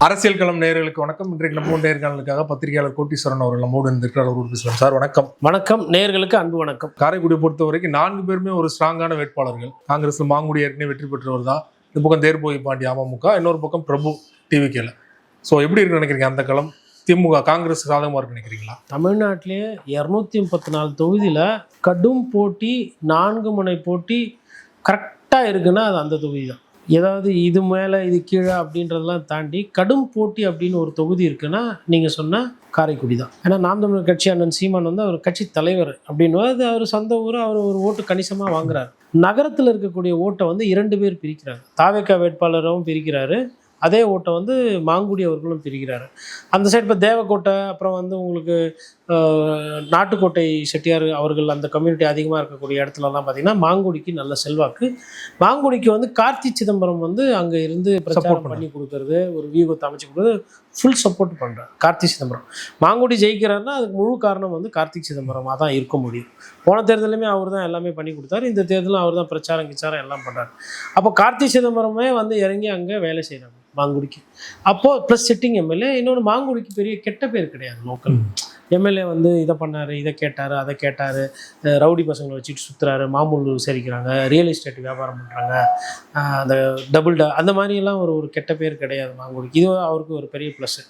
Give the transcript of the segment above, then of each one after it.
அரசியல் களம் நேயர்களுக்கு வணக்கம். இன்றைக்கு நம்ம நேர்காணலுக்காக பத்திரிகையாளர் கோட்டீஸ்வரன் அவர்கள் நம்மோடு இருக்கிறார். அவர் பேசலாம். சார் வணக்கம். வணக்கம். நேயர்களுக்கு அன்பு வணக்கம். காரைக்குடியை பொறுத்த வரைக்கும் 4 பேருமே ஒரு ஸ்ட்ராங்கான வேட்பாளர்கள். காங்கிரஸ்ல மாங்குடி ஏற்கனவே வெற்றி பெற்றவர் தான். இந்த பக்கம் தேர்போகி பாண்டி அமமுக, இன்னொரு பக்கம் பிரபு டிவிகேல. ஸோ எப்படி இருக்கு நினைக்கிறீங்க அந்த களம்? திமுக காங்கிரஸ் சாதகமாக இருக்கு நினைக்கிறீங்களா? தமிழ்நாட்டிலேயே 234 தொகுதியில் கடும் போட்டி, 4 முனை போட்டி கரெக்டாக இருக்குன்னா அது அந்த தொகுதி தான். ஏதாவது இது மேலே இது கீழே அப்படின்றதெல்லாம் தாண்டி கடும் போட்டி அப்படின்னு ஒரு தொகுதி இருக்குன்னா நீங்கள் சொன்ன காரைக்குடி தான். ஏன்னா நாம் தமிழர் கட்சி அண்ணன் சீமான் வந்து அவர் கட்சி தலைவர் அப்படின்னு அவர் சொந்த ஊர், அவர் ஒரு ஓட்டு கணிசமாக வாங்குறாரு. நகரத்தில் இருக்கக்கூடிய ஓட்டை வந்து 2 பேர் பிரிக்கிறாங்க. தாவேக்கா வேட்பாளரும் பிரிக்கிறாரு, அதே ஓட்டை வந்து மாங்குடி அவர்களும் பிரிக்கிறாரு. அந்த சைடு இப்போ தேவக்கோட்டை, அப்புறம் வந்து உங்களுக்கு நாட்டுக்கோட்டை செட்டியார் அவர்கள் அந்த கம்யூனிட்டி அதிகமாக இருக்கக்கூடிய இடத்துலலாம் பார்த்தீங்கன்னா மாங்குடிக்கு நல்ல செல்வாக்கு. மாங்குடிக்கு வந்து கார்த்தி சிதம்பரம் வந்து அங்கே இருந்து பிரச்சாரம் பண்ணி கொடுக்கறது, ஒரு வியூகத்தை அமைச்சு கொடுக்குறது, ஃபுல் சப்போர்ட் பண்ணுறார் கார்த்தி சிதம்பரம். மாங்குடி ஜெயிக்கிறாருன்னா அதுக்கு முழு காரணம் வந்து கார்த்திக் சிதம்பரமாக தான் இருக்க முடியும். போன தேர்தலுமே அவர் தான் எல்லாமே பண்ணி கொடுத்தாரு, இந்த தேர்தலும் அவர் தான் பிரச்சாரம் எல்லாம் பண்ணுறாரு. அப்போ கார்த்தி சிதம்பரமே வந்து இறங்கி அங்கே வேலை செய்கிறாங்க மாங்குடிக்கு. அப்போது ப்ளஸ் சிட்டிங் எம்எல்ஏ. இன்னொன்று, மாங்குடிக்கு பெரிய கெட்ட பேர் கிடையாது. லோக்கல் எம்எல்ஏ வந்து இதை பண்ணார், இதை கேட்டார், அதை கேட்டார், ரவுடி பசங்களை வச்சுட்டு சுற்றுறாரு, மாமூல் விசாரிக்கிறாங்க, ரியல் எஸ்டேட் வியாபாரம் பண்ணுறாங்க, அந்த அந்த மாதிரியெல்லாம் ஒரு கெட்ட பேர் கிடையாது மாங்குடிக்கு. இது அவருக்கு ஒரு பெரிய ப்ளஸ்.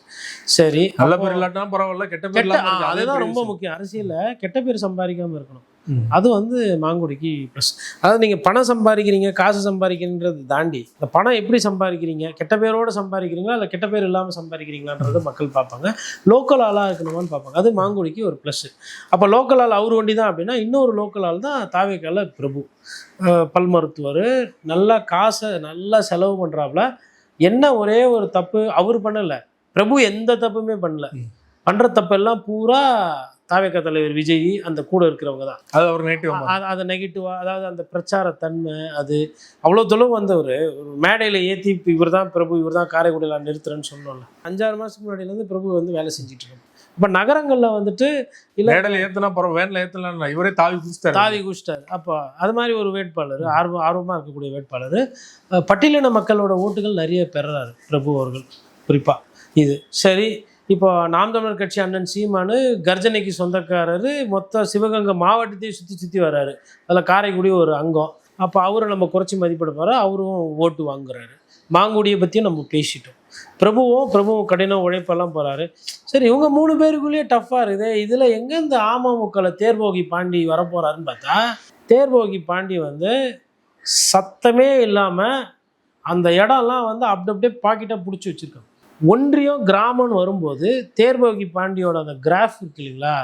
சரி, நல்ல பேர் இல்லாட்டினா பரவாயில்ல, கெட்ட பேர் அதுதான் ரொம்ப முக்கியம். அரசியலில் கெட்ட பேர் சம்பாதிக்காமல் இருக்கணும், அது வந்து மாங்குடிக்கு ப்ளஸ். அதாவது நீங்கள் பணம் சம்பாதிக்கிறீங்க, காசு சம்பாதிக்கிறீங்கிறது தாண்டி இந்த பணம் எப்படி சம்பாதிக்கிறீங்க, கெட்ட பேரோடு சம்பாதிக்கிறீங்களா இல்லை கெட்ட பேர் இல்லாமல் சம்பாதிக்கிறீங்களான்றது மக்கள் பார்ப்பாங்க. லோக்கல் ஆளாக இருக்கணுமான்னு பார்ப்பாங்க. அது மாங்குடிக்கு ஒரு ப்ளஸ். அப்போ லோக்கல் ஆள் அவர் வண்டி தான் அப்படின்னா இன்னொரு லோக்கல் ஆள் தான் தாவேக்கால பிரபு. பல் மருத்துவர், நல்லா காசை நல்லா செலவு பண்ணுறாப்புல. என்ன ஒரே ஒரு தப்பு அவர் பண்ணலை, பிரபு எந்த தப்புமே பண்ணல. பண்ணுற தப்பெல்லாம் பூரா தாவேக்கா தலைவர் விஜய் அந்த கூட இருக்கிறவங்க தான். அது ஒரு நெகட்டிவ், அது நெகட்டிவாக, அதாவது அந்த பிரச்சாரத்தன்மை அது அவ்வளோ தொலைவு வந்தவர். ஒரு மேடையில் ஏற்றி இவர் தான் பிரபு, இவர் தான் காரைக்குடியில் நிறுத்துறேன்னு சொன்னோம்ல. 5-6 மாதத்துக்கு முன்னாடியிலேருந்து பிரபு வந்து வேலை செஞ்சுட்டு இருக்கோம். இப்போ நகரங்களில் வந்துட்டு இல்லை மேடையில் ஏற்றினா பரவாயில்ல, வேனில் ஏற்றலாம், இவரே தாவி குடிச்சிட்டார். அப்போ அது மாதிரி ஒரு வேட்பாளர், ஆர்வமாக இருக்கக்கூடிய வேட்பாளர், பட்டியலின மக்களோட ஓட்டுகள் நிறைய பெறுறாரு பிரபு அவர்கள் குறிப்பாக. இது சரி. இப்போ நாம் தமிழர் கட்சி அண்ணன் சீமானு கர்ஜனைக்கு சொந்தக்காரர், மொத்த சிவகங்கை மாவட்டத்தையும் சுற்றி வர்றாரு, அதில் காரைக்குடி ஒரு அங்கம். அப்போ அவரை நம்ம குறைச்சி மதிப்பிட அவரும் ஓட்டு வாங்குறாரு. மாங்குடியை பற்றியும் நம்ம பேசிட்டோம். பிரபுவும் கடின உழைப்பெல்லாம் போகிறாரு. சரி, இவங்க 3 பேருக்குள்ளேயே டஃப்பாக இருக்குது. இதில் எங்கே இந்த அமமுகவில் தேர்போகி பாண்டி வரப்போகிறாருன்னு பார்த்தா, தேர்போகி பாண்டி வந்து சத்தமே இல்லாமல் அந்த இடம்லாம் வந்து அப்படியே பாக்கெட்டாக பிடிச்சி வச்சுருக்காங்க. ஒன்றியம் கிராமம்னு வரும்போது தேர்போகி பாண்டியோட அந்த கிராஃப் இருக்கு இல்லைங்களா,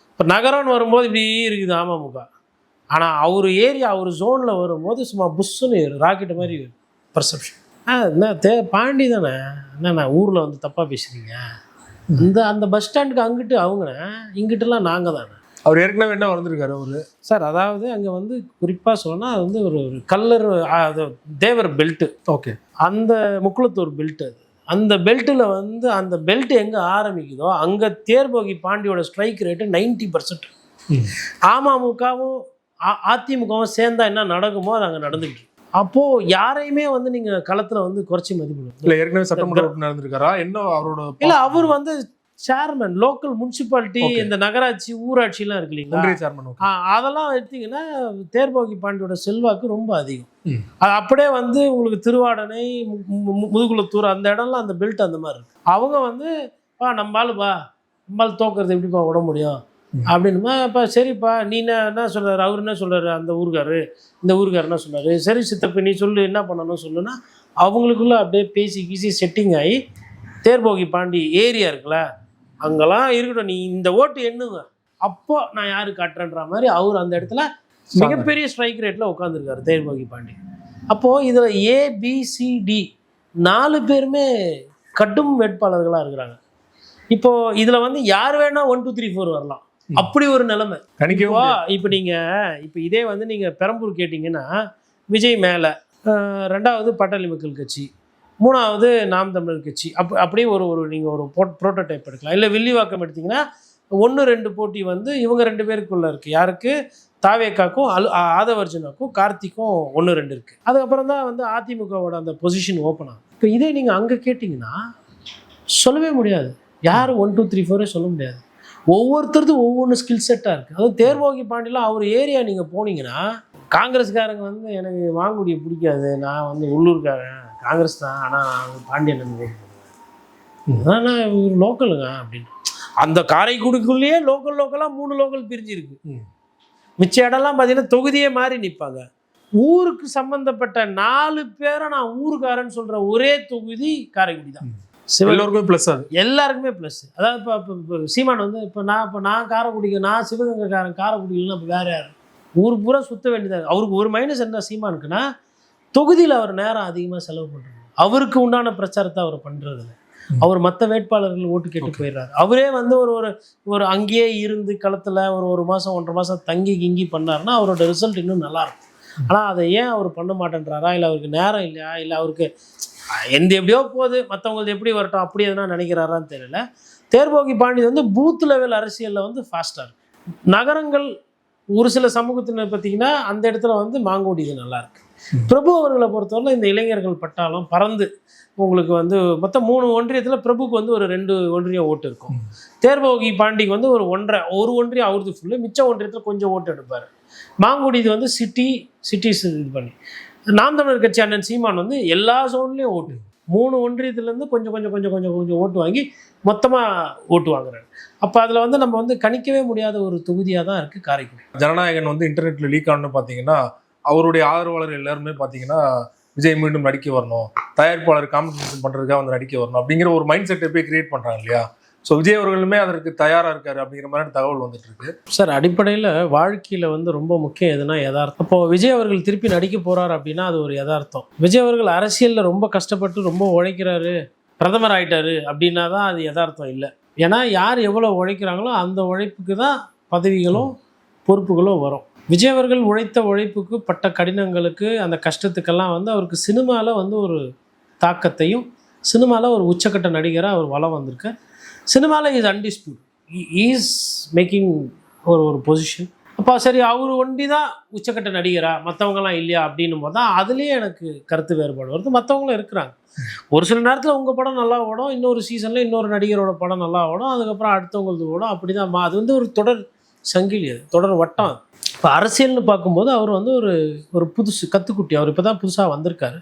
இப்போ நகரம்னு வரும்போது இப்படி இருக்குது அமமுக. ஆனால் அவர் ஏரியா, அவர் ஜோனில் வரும்போது சும்மா புஷ்ஷுன்னு ராக்கெட்டு மாதிரி பர்செப்ஷன். என்ன பாண்டி தானே, என்னண்ணா ஊரில் வந்து தப்பாக பேசுகிறீங்க, அந்த பஸ் ஸ்டாண்டுக்கு அங்கிட்டு அவங்கண்ணே, இங்கிட்டலாம் நாங்கள் தானே. அவர் ஏற்கனவே என்ன வளர்ந்துருக்காரு அவரு சார்? அதாவது அங்கே வந்து குறிப்பாக சொல்லணும்னா அது வந்து ஒரு கல்லர் தேவர் பெல்ட்டு. ஓகே, அந்த முக்குளத்தூர் பெல்ட்டு. அந்த பெல்ட்டில் வந்து அந்த பெல்ட் எங்கே ஆரம்பிக்குதோ அங்கே தேர்போகி பாண்டியோட ஸ்ட்ரைக் ரேட்டு 90%. அமமுகவும் அதிமுகவும் சேர்ந்தா என்ன நடக்குமோ அது அங்கே நடந்துக்கிட்டு. அப்போது யாரையுமே வந்து நீங்கள் களத்தில் வந்து குறைச்சி மதிப்பிடணும். இல்லை, ஏற்கனவே சட்டமன்ற நடந்திருக்காரா என்ன அவரோட? இல்லை, அவர் வந்து சேர்மன், லோக்கல் முனிசிபாலிட்டி, இந்த நகராட்சி ஊராட்சிலாம் இருக்கு இல்லைங்களா, அதெல்லாம் எடுத்தீங்கன்னா தேர்போகி பாண்டியோட செல்வாக்கு ரொம்ப அதிகம். அது அப்படியே வந்து உங்களுக்கு திருவாடனை, முதுகுளத்தூர் அந்த இடம்லாம் அந்த பெல்ட் அந்த மாதிரி இருக்கு. அவங்க வந்து நம்மால் தோக்கிறது எப்படிப்பா விட முடியும் அப்படின்னுமா. அப்போ சரிப்பா, நீ என்ன சொல்கிறாரு, அவர் என்ன சொல்கிறாரு, அந்த ஊருக்காரு இந்த ஊருக்கார் என்ன சொன்னார், சரி சித்தப்பு நீ சொல்லு என்ன பண்ணணும் சொல்லுன்னா அவங்களுக்குள்ள அப்படியே பேசி செட்டிங் ஆகி தேர்போகி பாண்டி ஏரியா இருக்குல்ல அங்கெல்லாம் இருக்கட்டும், நீ இந்த ஓட்டு எண்ணுங்க, அப்போ நான் யாரு காட்டுறேன்ற மாதிரி அவர் அந்த இடத்துல மிகப்பெரிய ஸ்ட்ரைக் ரேட்டில் உட்காந்துருக்காரு தேர்போகி பாண்டி. அப்போது இதில் ABCD 4 பேருமே கடும் வேட்பாளர்களாக இருக்கிறாங்க. இப்போது இதில் வந்து யார் வேணால் 1 2 3 4 வரலாம், அப்படி ஒரு நிலைமை. இப்போ நீங்கள் இதே வந்து நீங்கள் பெரம்பூர் கேட்டிங்கன்னா விஜய் மேலே, 2வது பாட்டாளி மக்கள் கட்சி, 3வது நாம் தமிழர் கட்சி, அப்படியே நீங்கள் ஒரு ப்ரோட்டோடைப் எடுக்கலாம். இல்லை வில்லிவாக்கம் எடுத்திங்கன்னா 1-2 போட்டி வந்து இவங்க 2 பேருக்குள்ளே இருக்குது. யாருக்கு? தாவேக்காக்கும் ஆதவர்ஜுனாக்கும் கார்த்திக்கும் 1-2 இருக்குது. அதுக்கப்புறம் தான் வந்து அதிமுகவோட அந்த பொசிஷன் ஓப்பன் ஆகும். இப்போ இதே நீங்கள் அங்கே கேட்டிங்கன்னா சொல்லவே முடியாது. யாரும் 1 2 3 4 சொல்ல முடியாது. ஒவ்வொருத்தருக்கும் ஒவ்வொன்று ஸ்கில் செட்டாக இருக்குது. அதுவும் தேர்வோகி பாண்டியெலாம் அவர் ஏரியா நீங்கள் போனீங்கன்னா, காங்கிரஸ்காரங்க வந்து எனக்கு மாங்குடியை பிடிக்காது, நான் வந்து உள்ளூர்காரன், காங்கிரஸ் தான், ஆனால் நான் பாண்டியன் ஓட்டு போடுவேன், ஆனால் இவர் லோக்கலுங்க அப்படின்னு. அந்த காரைக்குடிக்குள்ளேயே லோக்கலாக 3 லோக்கல் பிரிஞ்சிருக்கு. மிச்ச இடம்லாம் பார்த்தீங்கன்னா தொகுதியே மாறி நிற்பாங்க. ஊருக்கு சம்மந்தப்பட்ட 4 பேரை நான் ஊருக்காரன்னு சொல்கிற ஒரே தொகுதி காரைக்குடி தான். எல்லோருக்குமே ப்ளஸ், அது எல்லாருக்குமே ப்ளஸ். அதாவது இப்போ சீமான் வந்து இப்போ நான் காரைக்குடிக்கு, நான் சிவகங்கைக்காரன், காரைக்குடியில்னா இப்போ வேறு யார் ஊருக்கு பூரா சுற்ற வேண்டியதாக. அவருக்கு ஒரு மைனஸ் என்ன சீமானுக்குன்னா, தொகுதியில் அவர் நேரம் அதிகமாக செலவு பண்ணுறாரு. அவருக்கு உண்டான பிரச்சாரத்தை அவர் பண்ணுறதில்ல. அவர் மற்ற வேட்பாளர்கள் ஓட்டு கேட்டு போயிடுறாரு. அவரே வந்து ஒரு அங்கேயே இருந்து களத்தில் ஒரு மாதம் 1.5 மாதம் தங்கி பண்ணாருன்னா அவரோட ரிசல்ட் இன்னும் நல்லாயிருக்கும். ஆனால் அதை ஏன் அவர் பண்ண மாட்டேன்றாரா, இல்லை அவருக்கு நேரம் இல்லையா, இல்லை அவருக்கு எப்படியோ போகுது மற்றவங்களுக்கு எப்படி வரட்டும் அப்படி எதுனா நினைக்கிறாரான்னு தெரியல. தேர்வோகி பாண்டியன் வந்து பூத் லெவல் அரசியலில் வந்து ஃபாஸ்ட்டாக இருக்கு. நகரங்கள் ஒரு சில சமூகத்தினர் பார்த்தீங்கன்னா அந்த இடத்துல வந்து மாங்குடி இது நல்லாயிருக்கு. பிரபு அவர்களை பொறுத்தவரை இந்த இளைஞர்கள் பட்டாலும் பறந்து உங்களுக்கு வந்து மொத்தம் 3 ஒன்றியத்தில் பிரபுக்கு வந்து ஒரு 2 ஒன்றியம் ஓட்டு இருக்கும். தேர்வோகி பாண்டிக்கு வந்து ஒரு ஒன்றியம் அவருக்கு ஃபுல்லு, மிச்ச ஒன்றியத்தில் கொஞ்சம் ஓட்டு எடுப்பார். மாங்குடி இது வந்து சிட்டிஸ் இது பண்ணி. நாம் தமிழர் கட்சி அண்ணன் சீமான் வந்து எல்லா ஜோன்லேயும் ஓட்டு 3 ஒன்றியத்துலேருந்து கொஞ்சம் ஓட்டு வாங்கி மொத்தமாக ஓட்டு வாங்குறாரு. அப்போ அதில் வந்து நம்ம வந்து கணிக்கவே முடியாத ஒரு தொகுதியாக தான் இருக்குது காரைக்குடி. ஜனநாயகன் வந்து இன்டர்நெட்டில் லீக் ஆனு பார்த்தீங்கன்னா அவருடைய ஆதரவாளர் எல்லாருமே பார்த்தீங்கன்னா விஜய் மீண்டும் நடிக்க வரணும், தயாரிப்பாளர் காம்படிஷன் பண்ணுறதுக்காக வந்து நடிக்க வரணும் அப்படிங்கிற ஒரு மைண்ட் செட்டை போய் கிரியேட் பண்ணுறாங்க இல்லையா? ஸோ விஜய் அவர்களுமே அதற்கு தயாராக இருக்காரு அப்படிங்கிற மாதிரி தகவல் வந்துட்டு இருக்கு. சார், அடிப்படையில் வாழ்க்கையில் வந்து ரொம்ப முக்கியம் எதுனா யதார்த்தம். அப்போது விஜய் அவர்கள் திருப்பி நடிக்க போகிறார் அப்படின்னா அது ஒரு யதார்த்தம். விஜய் அவர்கள் அரசியலில் ரொம்ப கஷ்டப்பட்டு ரொம்ப உழைக்கிறாரு, பிரதமர் ஆகிட்டாரு அப்படின்னா தான் அது யதார்த்தம் இல்லை. ஏன்னா யார் எவ்வளோ உழைக்கிறாங்களோ அந்த உழைப்புக்கு தான் பதவிகளும் பொறுப்புகளும் வரும். விஜய் அவர்கள் உழைத்த உழைப்புக்கு பட்ட கடினங்களுக்கு அந்த கஷ்டத்துக்கெல்லாம் வந்து அவருக்கு சினிமாவில் வந்து ஒரு தாக்கத்தையும், சினிமாவில் ஒரு உச்சக்கட்ட நடிகராக அவர் வளம் வந்திருக்கு. சினிமாவில் இஸ் அன்டிஸ்பியூட், இஸ் மேக்கிங் ஒரு பொசிஷன். அப்போ சரி அவர் ஒண்டி தான் உச்சக்கட்ட நடிகரா, மற்றவங்கலாம் இல்லையா அப்படின்னும் போது தான் அதுலேயே எனக்கு கருத்து வேறுபாடு வருது. மற்றவங்களும் இருக்கிறாங்க. ஒரு சில நேரத்தில் உங்கள் படம் நல்லா ஓடும், இன்னொரு சீசனில் இன்னொரு நடிகரோட படம் நல்லா ஓடும், அதுக்கப்புறம் அடுத்தவங்களுக்கு ஓடும். அப்படி தான் அது வந்து ஒரு தொடர் சங்கிலி, அது தொடர் வட்டம். இப்போ அரசியல்னு பார்க்கும்போது அவர் வந்து ஒரு புதுசு கத்துக்குட்டி. அவர் இப்போ தான் புதுசாக வந்திருக்காரு.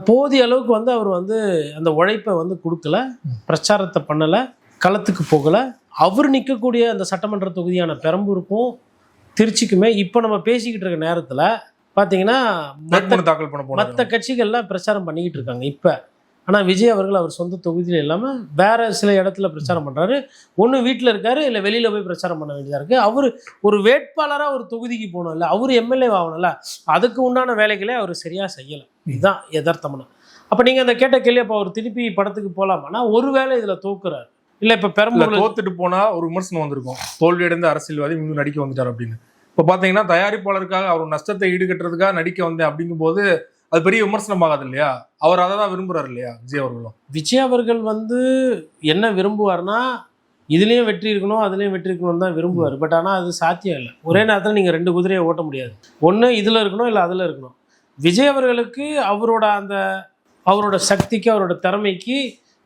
போதிய அளவுக்கு வந்து அவர் வந்து அந்த உழைப்பை வந்து கொடுக்கல, பிரச்சாரத்தை பண்ணலை, களத்துக்கு போகலை. அவர் நிற்கக்கூடிய அந்த சட்டமன்ற தொகுதியான பெரம்பூருக்கும் திருச்சிக்குமே இப்போ நம்ம பேசிக்கிட்டு இருக்க நேரத்தில் பார்த்தீங்கன்னா மற்ற கட்சிகள்லாம் பிரச்சாரம் பண்ணிக்கிட்டு இருக்காங்க இப்போ. ஆனால் விஜய் அவர்கள் அவர் சொந்த தொகுதியில் இல்லாமல் வேறு சில இடத்துல பிரச்சாரம் பண்ணுறாரு. ஒன்று வீட்டில் இருக்காரு, இல்லை வெளியில் போய் பிரச்சாரம் பண்ண வேண்டியதாக இருக்குது. அவர் ஒரு வேட்பாளராக ஒரு தொகுதிக்கு போகணும், இல்லை அவர் எம்எல்ஏ ஆகணும்ல, அதுக்கு உண்டான வேலைகளே அவர் சரியாக செய்யலை. இதுதான் யதார்த்தம்னா. அப்போ நீங்கள் அந்த கேட்ட கேள்வி, அப்போ அவர் திருப்பி படத்துக்கு போகலாமான்னா ஒரு வேளை இதில் தோக்குறாரு. இல்லை இப்போ பெரம்பலூர் தோத்துட்டு போனால் ஒரு விமர்சனம் வந்திருக்கும், தோல்வியடைந்த அரசியல்வாதி இன்னும் நடிக்க வந்துட்டார் அப்படின்னு. இப்போ பார்த்தீங்கன்னா தயாரிப்பாளருக்காக அவர் நஷ்டத்தை ஈடுகட்டுறதுக்காக நடிக்க வந்தேன் அப்படிங்கும்போது அது பெரிய விமர்சனம் ஆகாது இல்லையா? அவர் அதை தான் விரும்புகிறார் இல்லையா விஜய் அவர்களும்? விஜய் அவர்கள் வந்து என்ன விரும்புவார்னா, இதுலேயும் வெற்றி இருக்கணும் அதுலேயும் வெற்றி இருக்கணும்னு தான் விரும்புவார். பட் ஆனால் அது சாத்தியம் இல்லை. ஒரே நேரத்தில் நீங்கள் 2 குதிரையை ஓட்ட முடியாது. ஒன்று இதில் இருக்கணும், இல்லை அதில் இருக்கணும். விஜய் அவர்களுக்கு அவரோட சக்திக்கு, அவரோட திறமைக்கு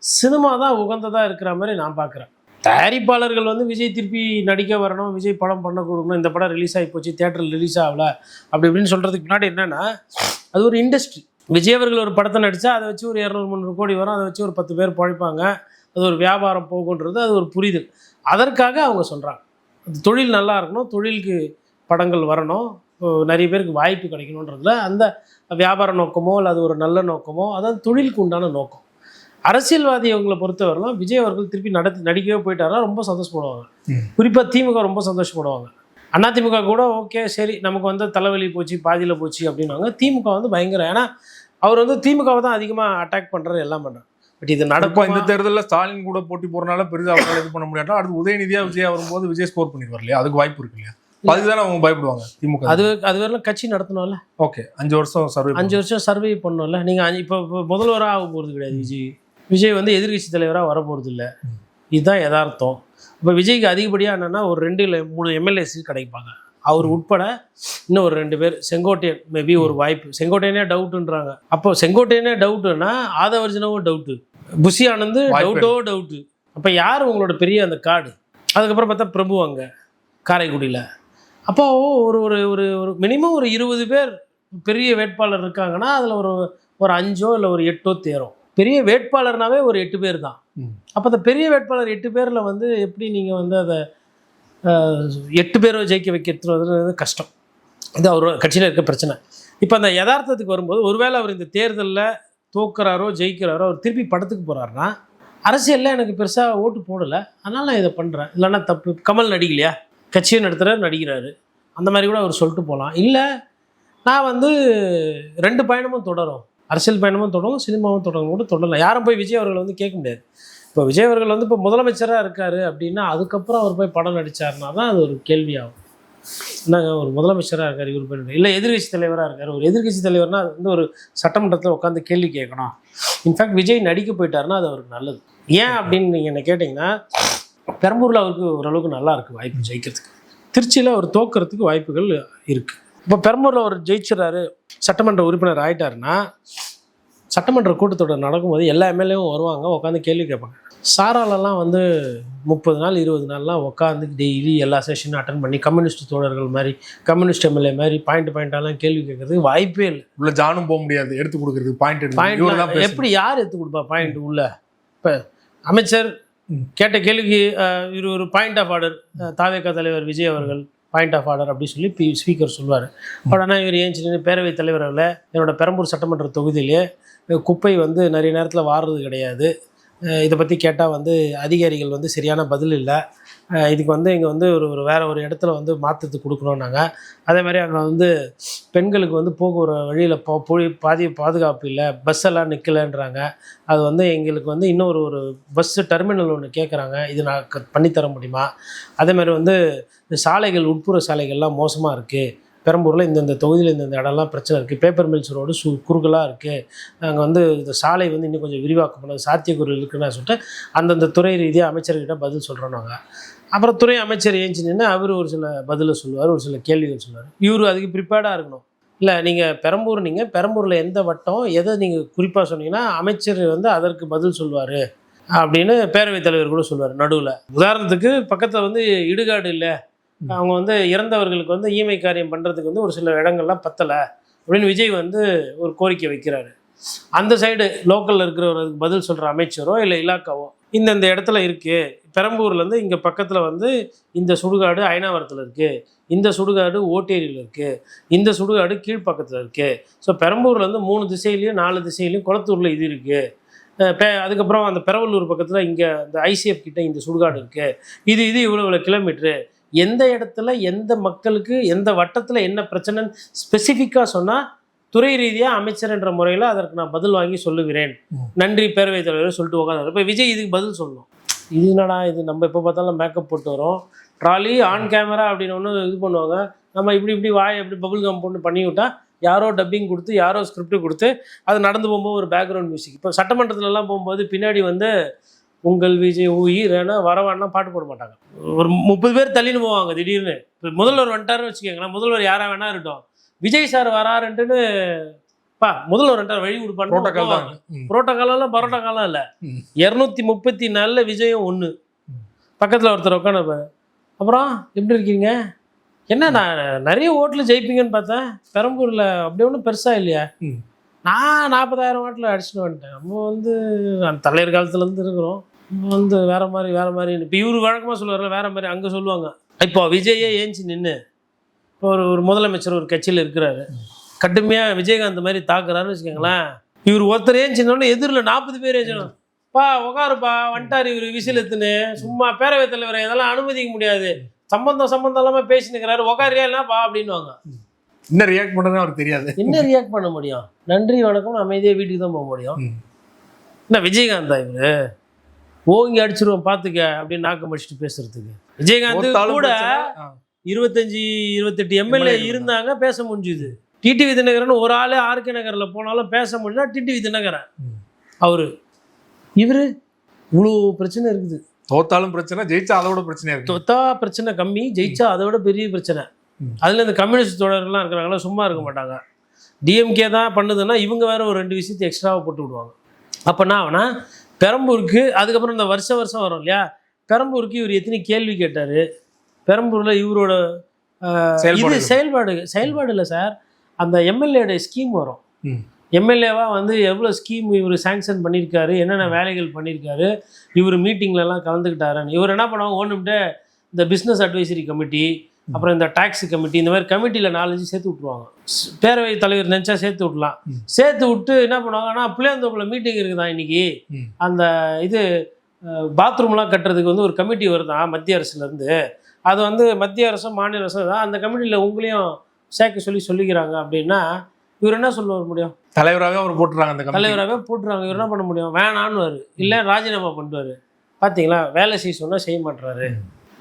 சினிமா தான் உகந்ததாக இருக்கிற மாதிரி நான் பார்க்குறேன். தயாரிப்பாளர்கள் வந்து விஜய் திருப்பி நடிக்க வரணும், விஜய் படம் பண்ண கொடுக்கணும், இந்த படம் ரிலீஸ் ஆகி போச்சு, தியேட்டரில் ரிலீஸ் ஆகலை அப்படி இப்படின்னு சொல்கிறதுக்கு முன்னாடி என்னென்னா, அது ஒரு இண்டஸ்ட்ரி. விஜய் அவர்கள் ஒரு படத்தை நடித்தா அதை வச்சு ஒரு 200-300 கோடி வரும், அதை வச்சு ஒரு 10 பேர் பழைப்பாங்க, அது ஒரு வியாபாரம் போகுன்றது அது ஒரு புரிதல். அதற்காக அவங்க சொல்கிறாங்க அது தொழில் நல்லா இருக்கணும், தொழிலுக்கு படங்கள் வரணும், நிறைய பேருக்கு வாய்ப்பு கிடைக்கணுன்றதுல அந்த வியாபார நோக்கமோ இல்லை அது ஒரு நல்ல நோக்கமோ, அதாவது தொழிலுக்கு உண்டான நோக்கம். அரசியல்வாதி அவங்களை பொறுத்தவரைலாம் விஜய் அவர்கள் திருப்பி நடிக்கவே போயிட்டாரா ரொம்ப சந்தோஷப்படுவாங்க. குறிப்பாக திமுக ரொம்ப சந்தோஷப்படுவாங்க. அதிமுக கூட ஓகே சரி நமக்கு வந்து தலைவலி போச்சு, பாதியில் போச்சு அப்படின்னாங்க. திமுக வந்து பயங்கரம். ஏன்னா அவர் வந்து திமுகவை தான் அதிகமாக அட்டாக் பண்ணுறாரு, எல்லாம் பண்ணுறாரு. பட் இது நடக்கும். இந்த தேர்தலில் ஸ்டாலின் கூட போட்டி போகிறனால பெரிதாக அவரால் இது பண்ண முடியாட்டா, அடுத்து உதயநிதியாக விஜய் வரும்போது விஜய் ஸ்கோர் பண்ணிடுவார் இல்லையா? அதுக்கு வாய்ப்பு இருக்கு இல்லையா? அதுதானே அவங்க பயப்படுவாங்க திமுக. அது வரலாம் கட்சி நடத்தணும்ல. ஓகே 5 வருஷம் சர்வே பண்ணணும்ல. நீங்கள் இப்போ முதல்வராக ஆக போகிறது கிடையாது. விஜய் வந்து எதிர்கட்சி தலைவராக வரப்போகிறது இல்லை. இதுதான் யதார்த்தம். இப்போ விஜய்க்கு அதிகப்படியாக என்னென்னா ஒரு 2 இல்லை 3 எம்எல்ஏ கிடைப்பாங்க. அவர் உட்பட இன்னும் ஒரு 2 பேர். செங்கோட்டையன் மேபி ஒரு வாய்ப்பு. செங்கோட்டையனே டவுட்டுன்றாங்க. அப்போ செங்கோட்டையனே டவுட்டுன்னா ஆதவர்ஜனாவும் டவுட்டு. Bussy Anand doubt. அப்போ யார் உங்களோட பெரிய அந்த கார்டு? அதுக்கப்புறம் பார்த்தா பிரபு அங்கே காரைக்குடியில். அப்போ ஒரு ஒரு ஒரு ஒரு மினிமம் ஒரு 20 பேர் பெரிய வேட்பாளர் இருக்காங்கன்னா அதில் ஒரு 5 இல்லை ஒரு 8 தேரும். பெரிய வேட்பாளர்னாவே ஒரு 8 பேர் தான். அப்போ அந்த பெரிய வேட்பாளர் 8 பேரில் வந்து எப்படி நீங்கள் வந்து அதை 8 பேரை ஜெயிக்க வைக்கிறது கஷ்டம். இது அவர் கட்சியில் இருக்க பிரச்சனை. இப்போ அந்த யதார்த்தத்துக்கு வரும்போது ஒருவேளை அவர் இந்த தேர்தலில் தோக்குறாரோ ஜெயிக்கிறாரோ அவர் திருப்பி படத்துக்கு போகிறாருன்னா அரசியலில் எனக்கு பெருசாக ஓட்டு போடலை, அதனால் நான் இதை பண்ணுறேன், இல்லைன்னா தப்பு. கமல் நடிக்கலையா, கட்சியும் நடத்துகிறார், நடிக்கிறாரு, அந்த மாதிரி கூட அவர் சொல்லிட்டு போகலாம். இல்லை நான் வந்து 2 பயணமும் தொடரும், அரசியல் பயணமும் தொடரும், சினிமாவும் தொடரும் கூட தொடரலாம். யாரும் போய் விஜய் அவர்கள் வந்து கேட்க முடியாது. இப்போ விஜய் அவர்கள் வந்து இப்போ முதலமைச்சராக இருக்கார் அப்படின்னா அதுக்கப்புறம் அவர் போய் படம் நடித்தார்னா தான் அது ஒரு கேள்வியாகும். என்னங்க ஒரு முதலமைச்சராக இருக்கார் இவர் போய், இல்லை எதிர்கட்சி தலைவராக இருக்கார். ஒரு எதிர்கட்சி தலைவர்னா அது வந்து ஒரு சட்டமன்றத்தில் உட்காந்து கேள்வி கேட்கணும். இன்ஃபேக்ட் விஜய் நடிக்க போயிட்டாருன்னா அது அவருக்கு நல்லது. ஏன் அப்படின்னு நீங்கள் என்ன கேட்டிங்கன்னா, பெரம்பூரில் அவருக்கு ஓரளவுக்கு நல்லா இருக்குது வாய்ப்பு ஜெயிக்கிறதுக்கு. திருச்சியில் அவர் தோக்கிறதுக்கு வாய்ப்புகள் இருக்குது. இப்போ பெரம்பூரில் அவர் ஜெயிச்சிடறாரு, சட்டமன்ற உறுப்பினர் ஆகிட்டாருன்னா சட்டமன்ற கூட்டத்தொடர் நடக்கும்போது எல்லா எம்எல்ஏவும் வருவாங்க, உட்காந்து கேள்வி கேட்பாங்க. சாராலெல்லாம் வந்து 30 நாள் 20 நாள்லாம் உட்காந்து டெய்லி எல்லா செஷனும் அட்டன் பண்ணி கம்யூனிஸ்ட் தோழர்கள் மாதிரி, கம்யூனிஸ்ட் எம்எல்ஏ மாதிரி பாயிண்டாலாம் கேள்வி கேட்கறதுக்கு வாய்ப்பே இல்லை. உள்ள ஜானும் போக முடியாது, எடுத்து கொடுக்குறதுக்கு பாயிண்ட் எப்படி யார் எடுத்து கொடுப்பா பாயிண்ட் உள்ள? இப்போ அமைச்சர் கேட்ட கேள்விக்கு ஒரு பாயிண்ட் ஆஃப் ஆர்டர், தாவேகா தலைவர் விஜய் அவர்கள் பாயிண்ட் ஆஃப் ஆர்டர் அப்படி சொல்லி ஸ்பீக்கர் சொல்லுவார். உடனே இவர் ஏஞ்சி பேரவைத் தலைவர் அவர்களே, என்னோடய பெரம்பூர் சட்டமன்ற தொகுதியிலே குப்பை வந்து நிறைய நேரத்தில் வாடுறது கிடையாது, இதை பற்றி கேட்டால் வந்து அதிகாரிகள் வந்து சரியான பதில் இல்லை, இதுக்கு வந்து இங்கே வந்து ஒரு வேறு ஒரு இடத்துல வந்து மாற்றத்துக்கு கொடுக்குறோம் நாங்கள். அதே மாதிரி அங்கே வந்து பெண்களுக்கு வந்து போக்குவர வழியில் பாதுகாப்பு இல்லை, பஸ் எல்லாம் நிற்கலைன்றாங்க. அது வந்து எங்களுக்கு வந்து இன்னொரு ஒரு பஸ்ஸு டெர்மினல் ஒன்று கேட்குறாங்க, இது நான் பண்ணித்தர முடியுமா? அதே மாதிரி வந்து சாலைகள், உட்புற சாலைகள்லாம் மோசமாக இருக்குது, பெரம்பூரில் இந்தந்த தொகுதியில் இந்தந்த இடம்லாம் பிரச்சனை இருக்குது, பேப்பர் மில்ஸ் ரோடு குறுகலாக இருக்குது, அங்கே வந்து இந்த சாலை வந்து இன்னும் கொஞ்சம் விரிவாக்கப்படும், சாத்தியக்கூறு இருக்குன்னு சொல்லிட்டு அந்தந்த துறை ரீதியாக அமைச்சர்கிட்ட பதில் சொல்கிறோம் நாங்கள். அப்புறம் துறை அமைச்சர் ஏஞ்சி நின்று அவர் ஒரு சில பதிலை சொல்லுவார், ஒரு சில கேள்விகள் சொல்லுவார். இவர் அதுக்கு ப்ரிப்பேர்டாக இருக்கணும். இல்லை நீங்கள் பெரம்பூரில் எந்த வட்டம் எதை நீங்கள் குறிப்பாக சொன்னீங்கன்னா அமைச்சர் வந்து அதற்கு பதில் சொல்லுவார் அப்படின்னு பேரவைத் தலைவர் கூட சொல்லுவார் நடுவில். உதாரணத்துக்கு பக்கத்தில் வந்து இடுகாடு இல்லை, அவங்க வந்து இறந்தவர்களுக்கு வந்து ஈமை காரியம் பண்ணுறதுக்கு வந்து ஒரு சில இடங்கள்லாம் பத்தலை அப்படின்னு விஜய் வந்து ஒரு கோரிக்கை வைக்கிறாரு. அந்த சைடு லோக்கலில் இருக்கிறவருக்கு பதில் சொல்கிற அமைச்சரோ இல்லை இலாக்காவோ இந்தந்த இடத்துல இருக்குது, பெரம்பூர்லேருந்து இங்கே பக்கத்தில் வந்து இந்த சுடுகாடு அயனாவரத்தில் இருக்குது, இந்த சுடுகாடு ஓட்டேரியில் இருக்குது, இந்த சுடுகாடு கீழ்ப்பக்கத்தில் இருக்குது, ஸோ பெரம்பூர்லேருந்து 3 திசையிலையும் 4 திசையிலையும் குளத்தூரில் இது இருக்குது, அதுக்கப்புறம் அந்த பெரவல்லூர் பக்கத்தில் இங்கே இந்த ஐசிஎஃப் கிட்ட இந்த சுடுகாடு இருக்குது, இது இவ்வளோ கிலோமீட்ரு, எந்த இடத்துல எந்த மக்களுக்கு எந்த வட்டத்தில் என்ன பிரச்சனைன்னு ஸ்பெசிஃபிக்காக சொன்னால் துறை ரீதியாக அமைச்சர் என்ற முறையில் அதற்கு நான் பதில் வாங்கி சொல்லுகிறேன், நன்றி பேரவைத் தலைவர் சொல்லிட்டு உட்காந்து. இப்போ விஜய் இதுக்கு பதில் சொல்லணும். இது என்னடா இது, நம்ம எப்போ பார்த்தாலும் மேக்கப் போட்டு வரோம், ட்ராலி ஆன் கேமரா அப்படின்னு ஒன்று இது பண்ணுவாங்க, நம்ம இப்படி வாய் எப்படி பபுள் கம் போட்டு பண்ணி விட்டால் யாரோ டப்பிங் கொடுத்து யாரோ ஸ்கிரிப்ட் கொடுத்து அது நடந்து போகும்போது ஒரு பேக்ரவுண்ட் மியூசிக். இப்போ சட்டமன்றத்துலலாம் போகும்போது பின்னாடி வந்து உங்கள் விஜய் உயிரேனா வரவான்னா பாட்டு போட மாட்டாங்க, ஒரு 30 பேர் தள்ளின்னு போவாங்க. திடீர்னு முதல்வர் வந்துட்டாருன்னு வச்சுக்கோங்களேன், முதல்வர் யாராக வேணா இருக்கட்டும், விஜய் சார் வராருன்ட்டுன்னு முதல்வர் வந்துட்டார் வழி கொடுப்பாங்க. புரோட்டோகாலாம் பரோட்டோகாலாம் இல்லை, 234 விஜயம் 1 பக்கத்தில் ஒருத்தர் உட்காந்துப்பாரு. அப்புறம் எப்படி இருக்கீங்க, என்ன நான் நிறைய ஓட்டில் ஜெயிப்பீங்கன்னு பார்த்தேன், பெரம்பூரில் அப்படி ஒன்றும் பெருசாக இல்லையா, நான் 40,000 ஓட்டில் அடிச்சுட்டு வந்துட்டேன், நம்ம வந்து அந்த தலைவர் காலத்துலேருந்து இருக்கிறோம், நம்ம வந்து வேறு மாதிரி இப்போ இவரு வழக்கமாக சொல்லுவார்ல வேறு மாதிரி அங்கே சொல்லுவாங்க. இப்போ விஜயே ஏஞ்சி நின்று இப்போ ஒரு முதலமைச்சர் ஒரு கட்சியில் இருக்கிறாரு, கடுமையாக விஜயகாந்த் மாதிரி தாக்குறாருன்னு வச்சுக்கோங்களேன், இவர் ஒருத்தர் ஏஞ்சினோடனே எதிரில் 40 பேர் ஏஞ்சணும், உட்காருப்பா வந்துட்டார் இவர் விசில் எடுத்துன்னு, சும்மா பேரவைத் தலைவரை இதெல்லாம் அனுமதிக்க முடியாது, சம்பந்தம் இல்லாமல் பேசினுக்கிறாரு, உட்காரியா இல்லைப்பா அப்படின்வாங்க. என்ன ரியாக்ட் பண்ணுறது அவருக்கு தெரியாது, என்ன ரியாக்ட் பண்ண முடியும், நன்றி வணக்கம் அமைதியாக வீட்டுக்கு தான் போக முடியும். என்ன விஜயகாந்தா இவரு ஓங்கி அடிச்சிருவோம் பார்த்துக்க அப்படின்னு நாக்க முடிச்சுட்டு பேசுறதுக்கு? விஜயகாந்த் கூட 25-28 எம்எல்ஏ இருந்தாங்க, பேச முடிஞ்சுது. டிடிவி தினகரன் ஒரு ஆளு ஆர்கே நகரில் போனாலும் பேச முடியும்னா டிடிவி தினகரன் அவரு. இவரு இவ்வளோ பிரச்சனை இருக்குது, தோத்தாலும் பிரச்சனை, ஜெயிச்சா அதோட பிரச்சனை இருக்கு. தோத்தா பிரச்சனை கம்மி, ஜெயிச்சா அதோட பெரிய பிரச்சனை. அதில் இந்த கம்யூனிஸ்ட் தோழர்கள்லாம் இருக்கிறாங்களா சும்மா இருக்க மாட்டாங்க. டிஎம்கே தான் பண்ணுதுன்னா இவங்க வேற ஒரு 2 விஷயத்தை எக்ஸ்ட்ராவாக போட்டு விடுவாங்க. அப்போனா அவனா பெரம்பூருக்கு அதுக்கப்புறம் இந்த வருஷம் வரும் இல்லையா, பெரம்பூருக்கு இவர் எத்தனை கேள்வி கேட்டார், பெரம்பூரில் இவரோட இது செயல்பாடு இல்லை சார். அந்த எம்எல்ஏடைய ஸ்கீம் வரும், எம்எல்ஏவாக வந்து எவ்வளோ ஸ்கீம் இவர் சாங்ஷன் பண்ணியிருக்காரு, என்னென்ன வேலைகள் பண்ணியிருக்காரு, இவர் மீட்டிங்லலாம் கலந்துக்கிட்டாருன்னு. இவர் என்ன பண்ணுவாங்க, ஒன்றுட்டு இந்த பிஸ்னஸ் அட்வைசரி கமிட்டி, அப்புறம் இந்த டாக்ஸி கமிட்டி, இந்த மாதிரி கமிட்டியில் 4-5 சேர்த்து விட்ருவாங்க. பேரவை தலைவர் நினச்சா சேர்த்து விடலாம். சேர்த்து விட்டு என்ன பண்ணுவாங்க, ஆனால் புளியாந்தோப்பில் மீட்டிங் இருக்குதான் இன்னைக்கு, அந்த இது பாத்ரூம்லாம் கட்டுறதுக்கு வந்து ஒரு கமிட்டி வருதான் மத்திய அரசுலேருந்து, அது வந்து மத்திய அரசும் மாநில அரசும் தான் அந்த கமிட்டியில் உங்களையும் சேர்க்க சொல்லிக்கிறாங்க அப்படின்னா இவர் என்ன சொல்ல முடியும்? தலைவராகவே அவர் போட்டுறாங்க, அந்த தலைவராகவே போட்டுறாங்க. இவர் என்ன பண்ண முடியும்? வேணான்னு இல்லை ராஜினாமா பண்ணுவார். பார்த்தீங்களா, வேலை செய்ய சொன்னால் செய்ய மாட்டுறாரு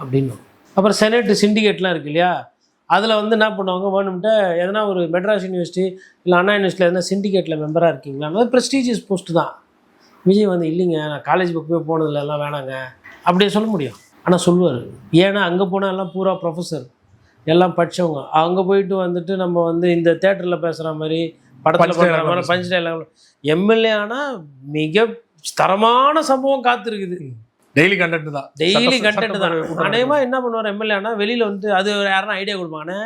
அப்படின்னு. அப்புறம் செனட்டு சிண்டிகேட்லாம் இருக்கு இல்லையா, அதில் வந்து என்ன பண்ணுவாங்க, வேணும்ட்டு எதனா ஒரு மெட்ராஸ் யூனிவர்சிட்டி இல்லை அண்ணா யூனிவர்சிட்டியில் எதனா சிண்டிகேட்டில் மெம்பராக இருக்கீங்களா, அது ப்ரெஸ்டீஜியஸ் போஸ்ட்டு தான். விஜய் வந்து இல்லைங்க நான் காலேஜ் பக்கமே போனதில்ல, எல்லாம் வேணாங்க அப்படியே சொல்ல முடியும். ஆனால் சொல்லுவார். ஏன்னா அங்கே போனால் எல்லாம் பூரா ப்ரொஃபஸர், எல்லாம் படித்தவங்க. அங்கே போயிட்டு வந்துட்டு நம்ம வந்து இந்த தேட்டரில் பேசுகிற மாதிரி படத்தில் பண்ணுற மாதிரி பஞ்ச் டைலாக். எம்எல்ஏ ஆனால் மிக தரமான சம்பவம் காத்திருக்குது. டெய்லி கண்டென்ட் தான், டெய்லி கண்டென்ட் தான். அநேகமாக என்ன பண்ணுவார் எம்எல்ஏ ஆனால் வெளியில் வந்து அது யாருன்னா ஐடியா கொடுப்பானே,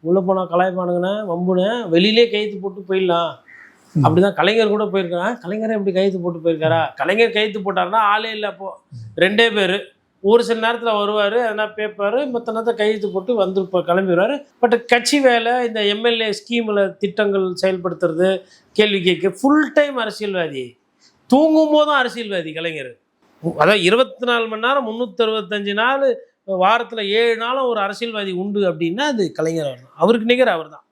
உள்ளே போனால் கலாய்ப்பானுங்கண்ணே வம்புன்னு, வெளியிலே கைத்து போட்டு போயிடலாம். அப்படிதான் கலைஞர் கூட போயிருக்காங்க. கலைஞரே எப்படி கைத்து போட்டு போயிருக்காரா? கலைஞர் கைத்து போட்டாருன்னா ஆளே இல்லை. அப்போது 2 பேர் ஒரு சில நேரத்தில் வருவார், எதனா பேப்பார், மற்ற நேரத்தில் கையெழுத்து போட்டு வந்து கிளம்பிடுவார். பட் கட்சி வேலை இந்த எம்எல்ஏ ஸ்கீமில் திட்டங்கள் செயல்படுத்துறது, கேள்வி கேட்க, ஃபுல் டைம் அரசியல்வாதி. தூங்கும் போதும் அரசியல்வாதி கலைஞர். அதாவது 24 மணி நேரம் 365 நாள் வாரத்தில் 7 நாளும் ஒரு அரசியல்வாதி உண்டு அப்படின்னா அது கலைஞர். அவர் தான், அவருக்கு நிகர் அவர் தான்.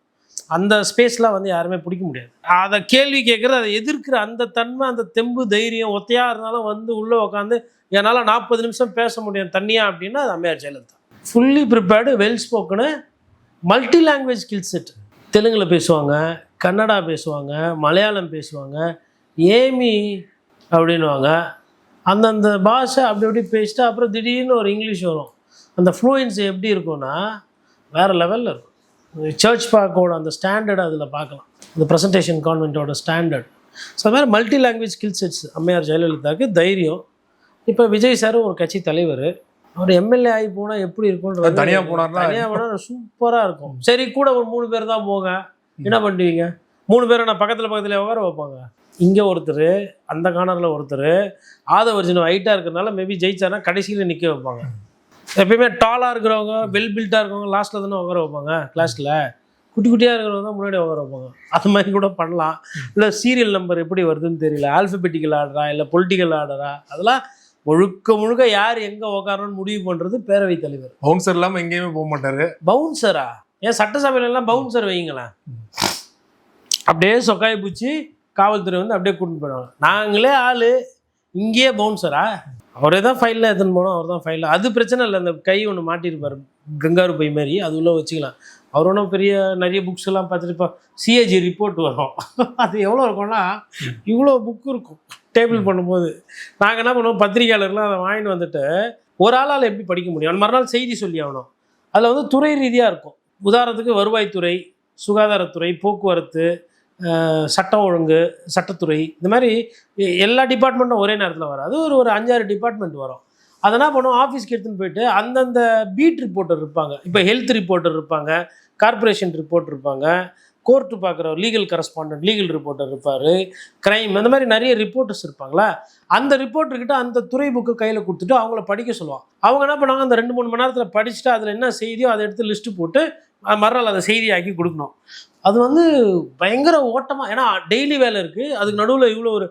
அந்த ஸ்பேஸ்லாம் வந்து யாருமே பிடிக்க முடியாது. அதை கேள்வி கேட்குறது, அதை எதிர்க்கிற அந்த தன்மை, அந்த தெம்பு, தைரியம், ஒத்தையாக இருந்தாலும் வந்து உள்ளே உட்காந்து என்னால் 40 நிமிஷம் பேச முடியும் தனியா அப்படின்னா அது அம்மையார் Jayalalithaa. Fully prepared, well spoken, multi language skill set. தெலுங்கில் பேசுவாங்க, கன்னடா பேசுவாங்க, மலையாளம் பேசுவாங்க, ஏமி அப்படின்வாங்க. அந்தந்த பாஷை அப்படி பேசிட்டு அப்புறம் திடீர்னு ஒரு இங்கிலீஷ் வரும். அந்த ஃப்ளூயன்சி எப்படி இருக்கும்னா வேறு லெவலில் இருக்கும். சர்ச் பார்க்கோட அந்த ஸ்டாண்டர்டு அதில் பார்க்கலாம், அந்த ப்ரெசன்டேஷன் கான்வென்ட்டோட ஸ்டாண்டர்ட். ஸோ அது மாதிரி மல்டி லாங்குவேஜ் ஸ்கில் செட்ஸ் அம்மையார் ஜெயலலிதாவுக்கு. தைரியம். இப்போ விஜய் சார் ஒரு கட்சி தலைவர், அவர் எம்எல்ஏ ஆகி போனால் எப்படி இருக்கும்ன்றது, தனியாக போனால் சூப்பராக இருக்கும். சரி, கூட ஒரு 3 பேர் தான் போங்க, என்ன பண்ணுவீங்க? 3 பேரை நான் பக்கத்தில் உட்கார வைப்பாங்க. இங்கே ஒருத்தர், அந்த கார்னரில் ஒருத்தர், ஆதவர்ஜின் ஹைட்டாக இருக்கிறதுனால மேபி ஜெயிச்சார்னா கடைசியில் நிற்க வைப்பாங்க. எப்பயுமே டாலாக இருக்கிறவங்க, வெல் பில்ட்டாக இருக்கிறவங்க லாஸ்ட்டில் தானே உட்கார வைப்பாங்க. கிளாஸில் குட்டியாக இருக்கிறவங்க தான் முன்னாடி உட்கார வைப்பாங்க. அது மாதிரி கூட பண்ணலாம். இல்லை சீரியல் நம்பர் எப்படி வருதுன்னு தெரியல, ஆல்ஃபபெட்டிக்கல் ஆர்டரா இல்லை பொலிட்டிக்கல் ஆர்டரா, அதெல்லாம் முழுக்க யார் எங்கே உட்காரணும்னு முடிவு பண்ணுறது பேரவைத் தலைவர். பவுன்சர் இல்லாமல் எங்கேயுமே போக மாட்டார். பவுன்சரா? ஏன் சட்டசபையிலலாம் பவுன்சர் வைங்களேன், அப்படியே சொக்காய் பூச்சி காவல்துறை வந்து அப்படியே கூட்டிட்டு போயிடுவாங்க. நாங்களே ஆள், இங்கேயே பவுன்சரா? அவரே தான் ஃபைலில் எடுத்துன்னு போனோம், அவர் தான் ஃபைலில். அது பிரச்சனை இல்லை, அந்த கை ஒன்று மாட்டியிருப்பார் கங்காரு பை மாதிரி, அது உள்ள வச்சுக்கலாம். அவர் ஒன்றும் பெரிய நிறைய புக்ஸ் எல்லாம் பார்த்துட்டு இப்போ சிஏஜி ரிப்போர்ட் வரும், அது எவ்வளோ இருக்கும்னா இவ்வளோ புக்கு இருக்கும் டேபிள் பண்ணும்போது. நாங்கள் என்ன பண்ணுவோம், பத்திரிகையாளர்லாம் அதை வாங்கிட்டு வந்துட்டு ஒரு ஆளால் எப்படி படிக்க முடியும்? அந்த மறுநாள் செய்தி சொல்லி ஆகணும். அதில் வந்து துறை ரீதியாக இருக்கும். உதாரணத்துக்கு வருவாய்த்துறை, சுகாதாரத்துறை, போக்குவரத்து, சட்டம் ஒழுங்கு, சட்டத்துறை, இந்த மாதிரி எல்லா டிபார்ட்மெண்ட்டும் ஒரே நேரத்தில் வராது. ஒரு 5-6 டிபார்ட்மெண்ட் வரும். அதெல்லாம் பண்ணுவோம், ஆஃபீஸ்க்கு எடுத்துன்னு போயிட்டு அந்தந்த பீட் ரிப்போர்ட்டர் இருப்பாங்க. இப்போ ஹெல்த் ரிப்போர்ட்டர் இருப்பாங்க, கார்பரேஷன் ரிப்போர்ட் இருப்பாங்க, கோர்ட்டு பார்க்குற லீகல் கரஸ்பாண்டன்ட் லீகல் ரிப்போர்ட்டர் இருப்பார், க்ரைம், அந்த மாதிரி நிறைய ரிப்போர்ட்டர்ஸ் இருப்பாங்களா. அந்த ரிப்போர்ட்டர்கிட்ட அந்த துறை புக்கு கையில் கொடுத்துட்டு அவங்கள படிக்க சொல்லுவாங்க. அவங்க என்ன பண்ணுவாங்க, அந்த 2-3 மணி நேரத்தில் படிச்சுட்டு அதில் என்ன செய்தியோ அதை எடுத்து லிஸ்ட்டு போட்டு மறுநாள் அதை செய்தியாக்கி கொடுக்கணும். அது வந்து பயங்கர ஓட்டமாக, ஏன்னா டெய்லி வேலை இருக்குது. அதுக்கு நடுவில் இவ்வளோ ஒரு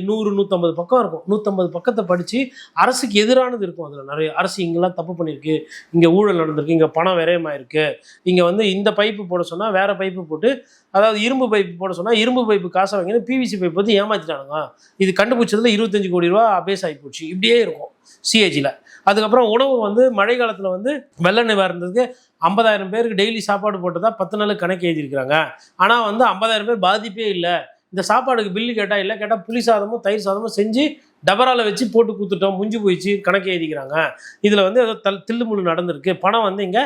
100-150 பக்கம் இருக்கும். 150 பக்கத்தை படித்து அரசுக்கு எதிரானது இருக்கும். அதில் நிறைய அரசு இங்கெல்லாம் தப்பு பண்ணியிருக்கு, இங்கே ஊழல் நடந்திருக்கு, இங்கே பணம் விரயமாயிருக்கு, இங்கே வந்து இந்த பைப்பு போட சொன்னால் வேறு பைப்பு போட்டு, அதாவது இரும்பு பைப்பு போட சொன்னால் இரும்பு பைப்பு காசை வாங்கினு பிவிசி பைப்பு வந்து ஏமாற்றிட்டானுங்க, இது கண்டுபிடிச்சதில் 25 கோடி ரூபா அபேஸ் ஆகி போச்சு, இப்படியே இருக்கும் சிஏஜியில். அதுக்கப்புறம் உணவு வந்து மழை காலத்தில் வந்து வெள்ள நிவாரணத்துக்கு 50,000 பேருக்கு டெய்லி சாப்பாடு போட்டதா 10 நாளுக்கு கணக்கு எழுதியிருக்கிறாங்க. ஆனால் வந்து 50,000 பேர் பாதிப்பே இல்லை. இந்த சாப்பாடுக்கு பில்லு கேட்டால் இல்லை, கேட்டால் புளி சாதமும் தயிர் சாதமும் செஞ்சு டபராவில் வச்சு போட்டு கொடுத்துட்டோம், முடிஞ்சு போயிடுச்சு, கணக்கு எழுதிக்கிறாங்க. இதில் வந்து ஏதோ தில்லுமுள்ளு நடந்திருக்கு, பணம் வந்து இங்கே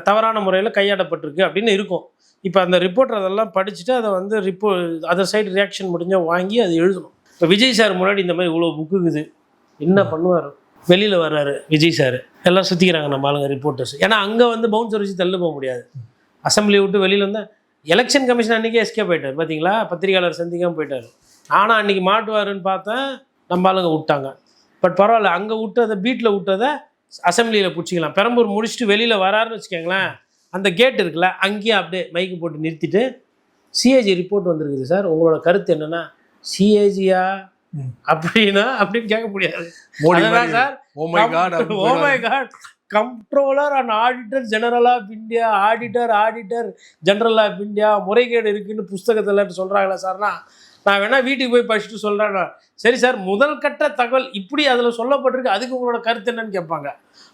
தவறான முறையில் கையாடப்பட்டிருக்கு அப்படின்னு இருக்கும். இப்போ அந்த ரிப்போர்ட்டர் அதெல்லாம் படிச்சுட்டு அதை வந்து அதர் சைடு ரியாக்ஷன் முடிஞ்சால் வாங்கி அதை எழுதணும். இப்போ விஜய் சார் முன்னாடி இந்த மாதிரி இவ்வளோ புக்கு இருக்குது, என்ன பண்ணுவார்? வெளியில் வர்றாரு விஜய் சார், எல்லாம் சுற்றிக்கிறாங்க நம்ம ஆளுங்க ரிப்போர்ட்டர்ஸ். ஏன்னா அங்கே வந்து பவுன்சர் வச்சு தள்ளு போக முடியாது. அசம்பிளியை விட்டு வெளியில் வந்தால் எலெக்ஷன் கமிஷன் அன்றைக்கே எஸ்கே போயிட்டார் பார்த்தீங்களா, பத்திரிகையாளர் சந்திக்காமல் போயிட்டார். ஆனால் அன்றைக்கி மாட்டுவாருன்னு பார்த்தேன், நம்ம ஆளுங்க விட்டாங்க. பட் பரவாயில்ல, அங்கே விட்டதை பீட்டில் விட்டதை அசம்பிளியில் பிடிச்சிக்கலாம். பெரம்பூர் முடிச்சுட்டு வெளியில் வராருன்னு வச்சுக்கோங்களேன், அந்த கேட் இருக்குல்ல, அங்கேயும் அப்படியே மைக்கு போட்டு நிறுத்திட்டு சிஏஜி ரிப்போர்ட் வந்திருக்குது சார், உங்களோட கருத்து என்னென்னா, சிஏஜியா அப்படின்னா அப்படின்னு கேட்க முடியாது. Sir oh my God comptroller and auditor general of India, auditor general of India முறைகேடு இருக்குன்னு புஸ்தகத்தில் சொல்கிறாங்களா சார்னா, நான் வேணா வீட்டுக்கு போய் படிச்சுட்டு சொல்கிறேன்னா, சரி சார் முதல் கட்ட தகவல் இப்படி அதில் சொல்லப்பட்டிருக்கு, அதுக்கு உங்களோட கருத்து என்னன்னு கேட்பாங்க.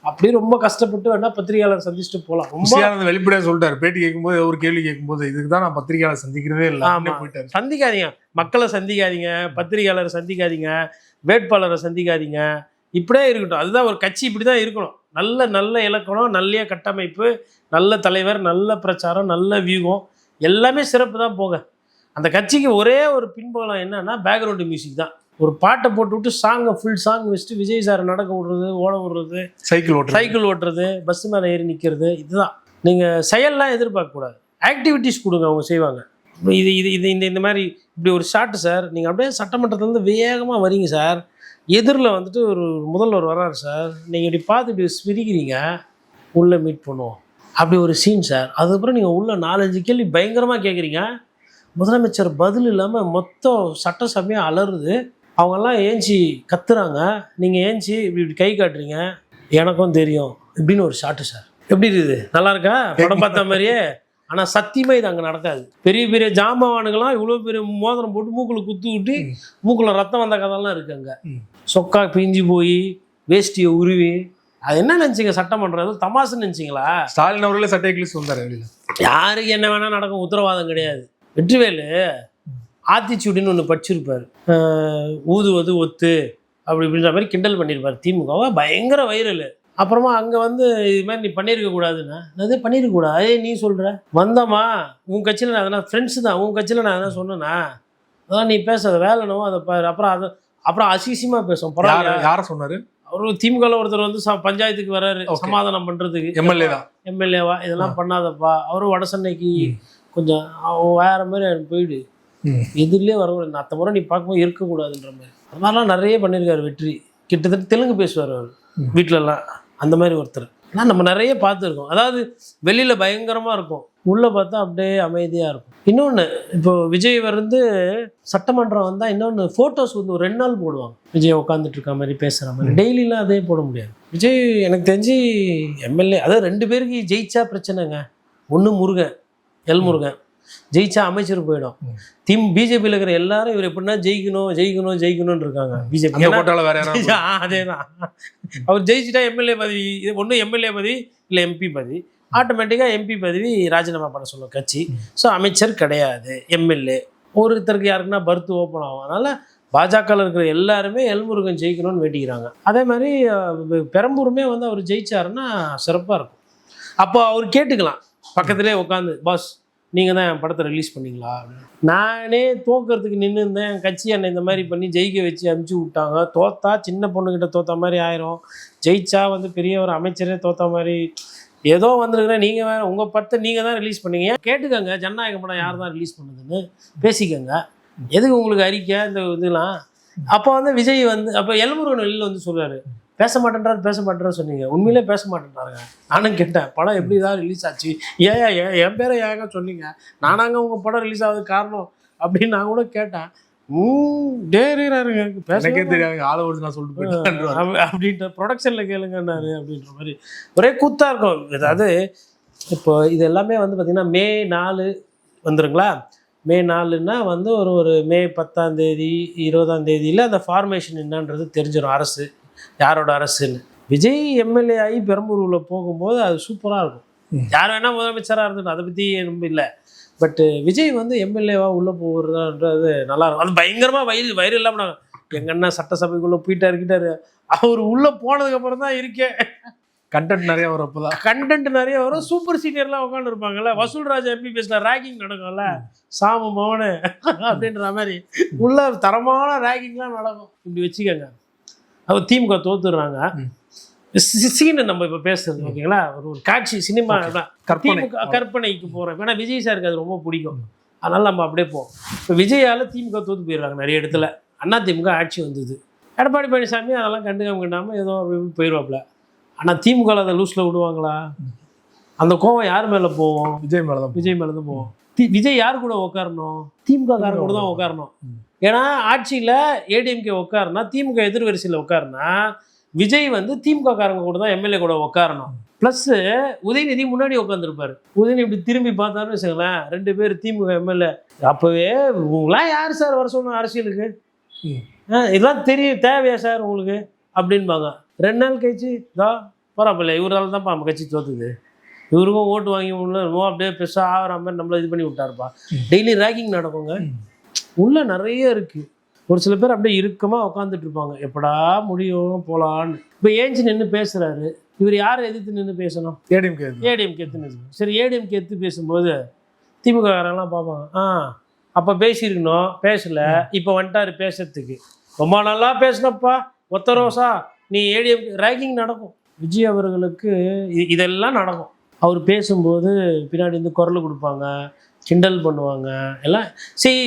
அப்படி ரொம்ப கஷ்டப்பட்டு வேணா பத்திரிகையாளர் சந்திச்சுட்டு போகலாம். ரொம்ப வெளிப்படையாக சொல்லிட்டாரு பேட்டி கேட்கும்போது, ஒரு கேள்வி கேட்கும்போது, இதுக்கு தான் நான் பத்திரிகையாளர் சந்திக்கிறதே இல்லை. போயிட்டாரு. சந்திக்காதீங்க, மக்களை சந்திக்காதீங்க, பத்திரிகையாளரை சந்திக்காதீங்க, வேட்பாளரை சந்திக்காதீங்க, இப்படியே இருக்கட்டும். அதுதான் ஒரு கட்சி, இப்படி தான் இருக்கணும். நல்ல இலக்கணம், நல்ல கட்டமைப்பு, நல்ல தலைவர், நல்ல பிரச்சாரம், நல்ல வியூகம், எல்லாமே சிறப்பு தான் போக. அந்த கட்சிக்கு ஒரே ஒரு பின்புலம் என்னன்னா பேக்ரவுண்டு மியூசிக் தான். ஒரு பாட்டை போட்டு விட்டு சாங்கை ஃபுல் சாங் வச்சுட்டு விஜய் சார் நடக்க விடுறது, ஓட விடுறது, சைக்கிள் ஓட்டுறது, பஸ் மேலே ஏறி நிற்கிறது, இதுதான். நீங்கள் செயல்லாம் எதிர்பார்க்கக்கூடாது, ஆக்டிவிட்டீஸ் கொடுங்க, அவங்க செய்வாங்க. இது இந்த மாதிரி இப்படி ஒரு ஷாட்டு சார், நீங்கள் அப்படியே சட்டமன்றத்துலேருந்து வேகமாக வரீங்க சார், எதிரில் வந்துட்டு ஒரு முதல்வர் வர்றாரு சார், நீங்கள் இப்படி பார்த்து இப்படி ஸ்பிரிக்கிறீங்க, உள்ளே மீட் பண்ணுவோம், அப்படி ஒரு சீன் சார். அதுக்கப்புறம் நீங்கள் உள்ள 4-5 கேள்வி பயங்கரமாக கேட்குறீங்க, முதலமைச்சர் பதில் இல்லாமல் மொத்தம் சட்டசபையாக அலறுது, அவங்கெல்லாம் ஏஞ்சி கத்துறாங்க, நீங்கள் ஏஞ்சி இப்படி கை காட்டுறீங்க, எனக்கும் தெரியும் இப்படின்னு ஒரு ஷாட்டு சார். எப்படி இருக்குது? நல்லா இருக்கா? படம் பார்த்த மாதிரியே. ஆனால் சத்தியமாக இது அங்கே நடக்காது. பெரிய பெரிய ஜாம்பவானுங்களாம் இவ்வளோ பெரிய மோதிரம் போட்டு மூக்கில் குத்து விட்டு மூக்கில் ரத்தம் வந்த கதைலாம் இருக்குது. அங்கே சொக்கா பிஞ்சு போய் வேஷ்டியை உருவி, அது என்ன நினச்சிங்க? சட்டமன்றம் தமாசுன்னு நினச்சிங்களா? ஸ்டாலின் அவர்களே சட்டை கிழிச்சு வந்தார் வெளியில். யாருக்கு என்ன வேணால் நடக்கும், உத்தரவாதம் கிடையாது. வெற்றிவேலு ஆத்திச்சூடின்னு ஒன்று படிச்சிருப்பார், ஊதுவது ஒத்து அப்படி இப்படின்ற மாதிரி கிண்டல் பண்ணியிருப்பார் திமுகவை, பயங்கர வைரல். அப்புறமா அங்கே வந்து இது மாதிரி நீ பண்ணியிருக்க கூடாதுன்னா, அது பண்ணியிருக்க கூடாது, நீ சொல்கிற வந்தம்மா உன் கட்சியில் நான் அதனால் ஃப்ரெண்ட்ஸு தான், உன் கட்சியில் நான் எதனா சொன்னேன்னா அதான் நீ பேசாத வேலைனோ அதை அப்புறம் அசிசியமாக பேசும். பரவாயில்ல. யாரை சொன்னார்? அவரு திமுகவில் ஒருத்தர் வந்து பஞ்சாயத்துக்கு வர்றாரு சமாதானம் பண்ணுறதுக்கு, எம்எல்ஏவா இதெல்லாம் பண்ணாதப்பா, அவரும் வட சென்னைக்கு கொஞ்சம் வேற மாதிரி போயிடு, எதிரிலே வரக்கூடாது, அத்த முறை நீ பார்க்கும்போது இருக்கக்கூடாதுன்ற மாதிரி, அது மாதிரிலாம் நிறைய பண்ணியிருக்காரு வெற்றி. கிட்டத்தட்ட தெலுங்கு பேசுவார் அவர் வீட்டிலலாம், அந்த மாதிரி ஒருத்தர். ஆனால் நம்ம நிறைய பார்த்துருக்கோம். அதாவது வெளியில் பயங்கரமாக இருக்கும், உள்ளே பார்த்தா அப்படியே அமைதியாக இருக்கும். இன்னொன்று, இப்போ விஜய் வந்து சட்டமன்றம் வந்தால் இன்னொன்று ஃபோட்டோஸ் வந்து ஒரு 2 நாள் போடுவாங்க, விஜய் உட்காந்துட்டு இருக்க மாதிரி பேசுகிற மாதிரி. டெய்லிலாம் அதே போட முடியாது. விஜய் எனக்கு தெரிஞ்சு எம்எல்ஏ, அதாவது 2 பேருக்கு ஜெயிச்சா பிரச்சனைங்க. ஒன்று முருகன், முருகன் ஜெயிச்சா அமைச்சர் போயிடும். பிஜேபியில் இருக்கிற எல்லாரும் இவர் எப்படின்னா ஜெயிக்கணும்னு இருக்காங்க. பிஜேபி அதேதான், அவர் ஜெயிச்சுட்டா எம்எல்ஏ பதவி, ஒன்றும் எம்எல்ஏ பதவி இல்லை எம்பி பதவி, ஆட்டோமேட்டிக்காக எம்பி பதவி ராஜினாமா பண்ண சொல்லும் கட்சி. ஸோ அமைச்சர் கிடையாது, எம்எல்ஏ. ஒருத்தருக்கு யாருக்குன்னா பர்த் ஓப்பன் ஆகும். அதனால் பாஜகவில் இருக்கிற எல்லாருமே முருகன் ஜெயிக்கணும்னு வேண்டிக்கிறாங்க. அதே மாதிரி பெரம்பூருமே வந்து அவர் ஜெயிச்சாருன்னா சிறப்பாக இருக்கும். அப்போ அவர் கேட்டுக்கலாம் பக்கத்துலேயே உட்காந்து, பாஸ் நீங்கள் தான் என் படத்தை ரிலீஸ் பண்ணீங்களா அப்படின்னு. நானே தோக்கிறதுக்கு நின்று இருந்தேன், என் கட்சி என்னை இந்த மாதிரி பண்ணி ஜெயிக்க வச்சு அனுப்பிச்சி விட்டாங்க. தோத்தா சின்ன பொண்ணுக்கிட்ட தோற்ற மாதிரி ஆயிரும், ஜெயிச்சா வந்து பெரிய ஒரு அமைச்சரே தோற்ற மாதிரி ஏதோ வந்துருக்குறேன். நீங்கள் வேறு உங்கள் படத்தை நீங்கள் தான் ரிலீஸ் பண்ணீங்க, கேட்டுக்கோங்க ஜனநாயக படம் யார் தான் ரிலீஸ் பண்ணுதுன்னு பேசிக்கோங்க, எதுக்கு உங்களுக்கு அறிக்கை இந்த இதெல்லாம். அப்போ வந்து விஜய் வந்து அப்போ முருகன் வெளியில் வந்து சொல்கிறாரு, பேச மாட்டேன்றாரு சொன்னீங்க, உண்மையிலே பேச மாட்டேன்றாருங்க. நானும் கேட்டேன், படம் எப்படி தான் ரிலீஸ் ஆச்சு, என் பேரை ஏங்க சொன்னீங்க, நானாங்க உங்கள் படம் ரிலீஸ் ஆகுது காரணம் அப்படின்னு நான் கூட கேட்டேன். டேரிறாருங்க, பேசவே தெரியாது, ஆளை ஓடி நான் சொல்லிட்டு போயிட்டேன் அப்படின்ட்டு, ப்ரொடக்ஷனில் கேளுங்கன்னாரு அப்படின்ற மாதிரி ஒரே கூத்தாக இருக்கும். அதாவது இப்போ இது எல்லாமே வந்து பார்த்திங்கன்னா May 4 வந்துருங்களா. May 4ன்னா வந்து ஒரு May 10ஆம் தேதி 20ஆம் தேதியில் அந்த ஃபார்மேஷன் என்னன்றது தெரிஞ்சிடும், அரசு யாரோட அரசுன்னு. விஜய் எம்எல்ஏ ஆகி பெரம்பூரில் போகும்போது அது சூப்பராக இருக்கும். யார் வேணால் முதலமைச்சராக இருந்துட்டு அதை பற்றி ரொம்ப இல்லை. பட்டு விஜய் வந்து எம்எல்ஏவாக உள்ளே போகிறதுன்றது நல்லாயிருக்கும். அது பயங்கரமாக வயிறு இல்லாமல் நாங்கள் எங்கன்னா சட்டசபைக்குள்ளே போயிட்டாரு, அவர் உள்ளே போனதுக்கப்புறம் தான் இருக்கே கண்டென்ட் நிறைய வரும் அப்பதான். கண்டென்ட் நிறைய வரும். சூப்பர் சீனியர்லாம் உட்காந்து இருப்பாங்கல்ல, வசூல்ராஜ் MBBSல ரேகிங் நடக்கும்ல, சாமு மவனு அப்படின்ற மாதிரி உள்ள தரமான ரேகிங்லாம் நடக்கும். இப்படி வச்சுக்கோங்க. அவர் திமுக தோத்துடுறாங்க. சீனு நம்ம இப்போ பேசுறது ஓகேங்களா, ஒரு காட்சி சினிமா திமுக கற்பனைக்கு போகிறோம். ஏன்னா விஜய் சாருக்கு அது ரொம்ப பிடிக்கும், அதனால நம்ம அப்படியே போவோம். இப்போ விஜயால் திமுக தோத்து போயிடுறாங்க நிறைய இடத்துல. அதிமுக ஆட்சி வந்தது, எடப்பாடி பழனிசாமி அதெல்லாம் கண்டுக்காமல் ஏதோ போயிடுவாப்புல. ஆனால் திமுகவில் அதை லூஸில் விடுவாங்களா? அந்த கோவம் யார் மேலே போவோம்? விஜய் மேலே தான் போவோம். விஜய் யார் கூட உட்காரணும்? திமுக காரங்க கூட தான் உட்காரணும். ஏன்னா ஆட்சியில் ஏடிஎம்கே உட்காருனா, திமுக எதிர்வரிசையில் உட்காருனா, விஜய் வந்து திமுக காரங்க கூட தான் எம்எல்ஏ கூட உட்காரணும். ப்ளஸ்ஸு உதயநிதி முன்னாடி உட்காந்துருப்பாரு. உதயநிதி இப்படி திரும்பி பார்த்தாருன்னு வச்சுங்களேன், 2 பேர் திமுக எம்எல்ஏ. அப்போவே உங்களாம் யார் சார் வர சொல்லணும் அரசியலுக்கு? இதெல்லாம் தெரியும், தேவையா சார் உங்களுக்கு அப்படின்பாங்க. 2 நாள் கழிச்சு தான் பரவாயில்ல, இவரால் தான்ப்பா நம்ம கட்சி தோத்துது, இவருக்கும் ஓட்டு வாங்கி அப்படியே பெருசாக ஆகிற மாதிரி நம்மள இது பண்ணி விட்டாருப்பா. டெய்லி ரேகிங் நடக்குங்க. உள்ள நிறைய இருக்குது. ஒரு சில பேர் அப்படியே இறுக்கமாக உட்காந்துட்டு இருப்பாங்க, எப்படா முடியும் போகலான்னு. இப்போ ஏஞ்சி நின்று பேசுகிறாரு, இவர் யாரை எதிர்த்து நின்று பேசணும்? ஏடிஎம்கே எதிர்த்து நின்று. சரி, ஏடிஎம்கே எதிர்த்து பேசும்போது திமுக காரங்களாம் பார்ப்பாங்க, அப்போ பேசியிருக்கணும், பேசலை, இப்போ வந்துட்டார் பேசுறதுக்கு. ரொம்ப நல்லா பேசினப்பா ஒத்த ரோசா நீ ஏடிஎம்கே. ரேகிங் நடக்கும். விஜய் அவர்களுக்கு இதெல்லாம் நடக்கும். அவர் பேசும்போது பின்னாடி இருந்து குரல் கொடுப்பாங்க, கிண்டல் பண்ணுவாங்க எல்லாம். சரி,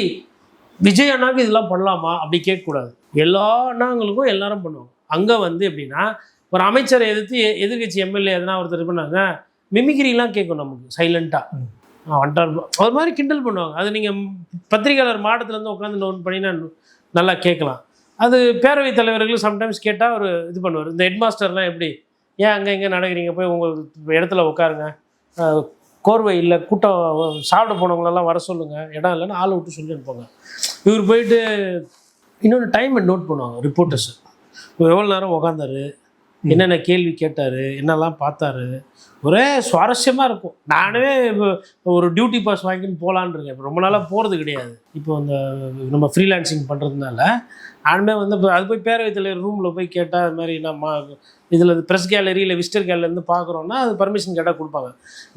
விஜய் அண்ணாவுக்கு இதெல்லாம் பண்ணலாமா அப்படி கேட்கக்கூடாது. எல்லா அண்ணாங்களுக்கும் எல்லாரும் பண்ணுவாங்க. அங்கே வந்து எப்படின்னா, ஒரு அமைச்சரை எதிர்த்து எதிர்கட்சி எம்எல்ஏ எதனா ஒருத்தர் பண்ணாங்க, மிமிக்ரிலாம் கேட்கும் நமக்கு சைலண்ட்டாக. வந்துட்டார் ஒரு மாதிரி கிண்டல் பண்ணுவாங்க. அது நீங்கள் பத்திரிகையாளர் மாடத்துலேருந்து உட்காந்து நோட் பண்ணினா நல்லா கேட்கலாம். அது பேரவைத் தலைவர்கள் சம்டைம்ஸ் கேட்டால் ஒரு இது பண்ணுவார். இந்த ஹெட்மாஸ்டர்லாம் எப்படி, ஏன் அங்கே இங்கே நடக்கிறீங்க, போய் உங்கள் இடத்துல உட்காருங்க, கோர்வை இல்லை, கூட்டம் சாப்பிட போனவங்களெல்லாம் வர சொல்லுங்கள், இடம் இல்லைன்னு ஆளை விட்டு சொல்லி அனுப்புவாங்க. இவர் போயிட்டு இன்னொன்று டைம் நோட் பண்ணுவாங்க ரிப்போர்ட்டர்ஸ். எவ்வளோ நேரம் உக்காந்தாரு, என்னென்ன கேள்வி கேட்டார், என்னெல்லாம் பார்த்தாரு, ஒரே சுவாரஸ்யமாக இருக்கும். நானே இப்போ ஒரு டியூட்டி பாஸ் வாங்கின்னு போகலான்னு இருக்கேன். இப்போ ரொம்ப நாளாக போகிறது கிடையாது. இப்போ இந்த நம்ம ஃப்ரீலான்சிங் பண்ணுறதுனால நானுமே வந்து இப்போ அது போய் பேரவைத் தலைவர் ரூமில் போய் கேட்டால் அது மாதிரி நம்ம இதில் ப்ரெஸ் கேலரி இல்லை விசிட்டர் கேலரிலேருந்து பார்க்குறோன்னா அது பர்மிஷன் கேட்டால் கொடுப்பாங்க.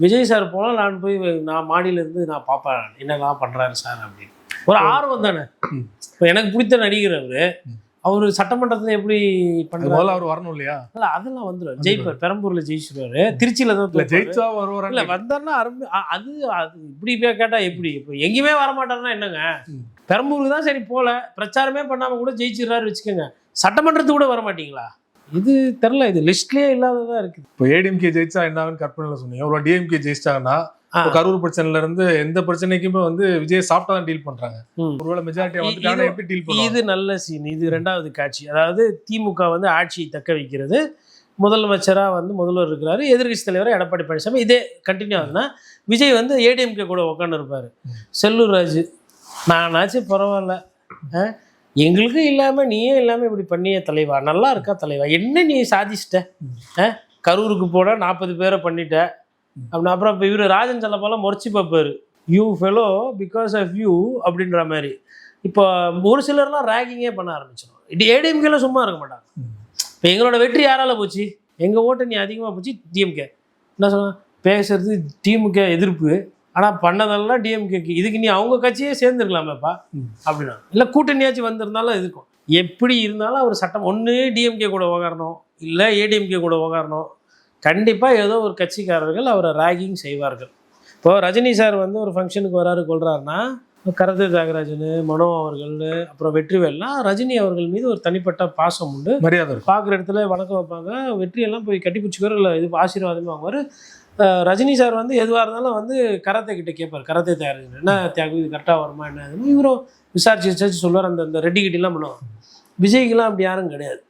விஜய் சார் போனால் நான் போய் நான் மாடியிலேருந்து நான் பார்ப்பேன் என்னெல்லாம் பண்ணுறாரு சார் அப்படின்னு. ஒரு ஆர்வம் தானே. இப்போ எனக்கு பிடித்த நடிகர் அவர் சட்டமன்றத்தில் எப்படி பண்ணுறாரு, அவர் வரணும் இல்லையா? இல்லை அதெல்லாம் வந்துடும். ஜெயிப்பார், பெரம்பூரில் ஜெயிச்சிருவாரு, திருச்சியில் தான் ஜெயிச்சா வருவார். இல்லை வந்தார்னா அருமை. அது இப்படி கேட்டால் எப்படி? இப்போ எங்கேயுமே வரமாட்டாருன்னா என்னங்க, பெரம்பூருக்கு தான் சரி போகல, பிரச்சாரமே பண்ணாமல் கூட ஜெயிச்சிடறாரு வச்சுக்கோங்க, சட்டமன்றத்துக்கு கூட வர மாட்டீங்களா? இது தெரில, இது லிஸ்ட்லேயே இல்லாததான் இருக்குது. இப்போ ஏடிஎம்கே ஜெயிச்சா என்னன்னு கற்பனையில் சொன்னீங்க. எவ்வளோ டிஎம்கே ஜெயிச்சிட்டாங்கன்னா கரூர் பிரச்சனைல இருந்து எந்த பிரச்சனைக்குமே வந்து விஜய் சாப்பிட்டா தான் டீல் பண்றாங்க. ஒருவேளை மெஜாரிட்டியா வந்து எப்படி டீல் பண்ணுவாங்க? இது நல்ல சீன். இது 2வது காட்சி. அதாவது திமுக வந்து ஆட்சியை தக்க வைக்கிறது, முதலமைச்சராக வந்து முதல்வர் இருக்கிறாரு, எதிர்கட்சி தலைவராக எடப்பாடி பழனிசாமி. இதே கண்டினியூ ஆகுதுன்னா விஜய் வந்து ஏடிஎம்கே கூட உட்காந்து இருப்பாரு. செல்லூர் ராஜு, நானாச்சும் பரவாயில்ல, எங்களுக்கு இல்லாமல் நீயே இல்லாமல் இப்படி பண்ணிய தலைவா, நல்லா இருக்கா தலைவா, என்ன நீ சாதிச்சிட்ட, கரூருக்கு போனால் 40 பேரை பண்ணிட்ட அப்படின்னா. அப்புறம் இப்போ இவர் ராஜன் செல்லப்பாலாம் முறைச்சி பார்ப்பார், you fellow because of you அப்படின்ற மாதிரி. இப்போ ஒரு சிலர்லாம் ரேகிங்கே பண்ண ஆரம்பிச்சிடும். இது ஏடிஎம்கேலாம் சும்மா இருக்க மாட்டாங்க. இப்போ எங்களோட வெற்றி யாரால போச்சு, எங்கள் ஓட்டு நீ அதிகமாக போச்சு டிஎம்கே. என்ன சொன்னால் பேசுறது டிஎம்கே எதிர்ப்பு, ஆனால் பண்ணதெல்லாம் டிஎம்கேக்கு. இதுக்கு நீ அவங்க கட்சியே சேர்ந்துருக்கலாமேப்பா அப்படின்னா. இல்லை கூட்டணியாச்சும் வந்திருந்தாலும் இருக்கும். எப்படி இருந்தாலும் அவர் சட்டம் ஒன்று டிஎம்கே கூட உக்காரணும், இல்லை ஏடிஎம்கே கூட உக்காரணும். கண்டிப்பாக ஏதோ ஒரு கட்சிக்காரர்கள் அவரை ரேகிங் செய்வார்கள். இப்போது ரஜினி சார் வந்து ஒரு ஃபங்க்ஷனுக்கு வராரு கொள்கிறாருன்னா, கரத்தை தியாகராஜன், மனோ அவர்கள், அப்புறம் வெற்றிவேல்லாம் ரஜினி அவர்கள் மீது ஒரு தனிப்பட்ட பாசம் உண்டு, மரியாதை. பார்க்குற இடத்துல வணக்கம் வைப்பாங்க, வெற்றியெல்லாம் போய் கட்டிப்பிடிச்சிக்கிற இல்லை இது ஆசீர்வாதமே வாங்குவார். ரஜினி சார் வந்து எதுவாக இருந்தாலும் வந்து கரத்தை கிட்ட கேட்பார், கரத்தை தியாகராஜன் என்ன தியாகம் இது கரெக்டாக வருமா என்ன, இவரும் விசாரிச்சு சொல்லுவார். அந்த ரெட்டி கிட்டிலாம் பண்ணுவாங்க. விஜய்க்கெல்லாம் அப்படி யாரும் கிடையாது.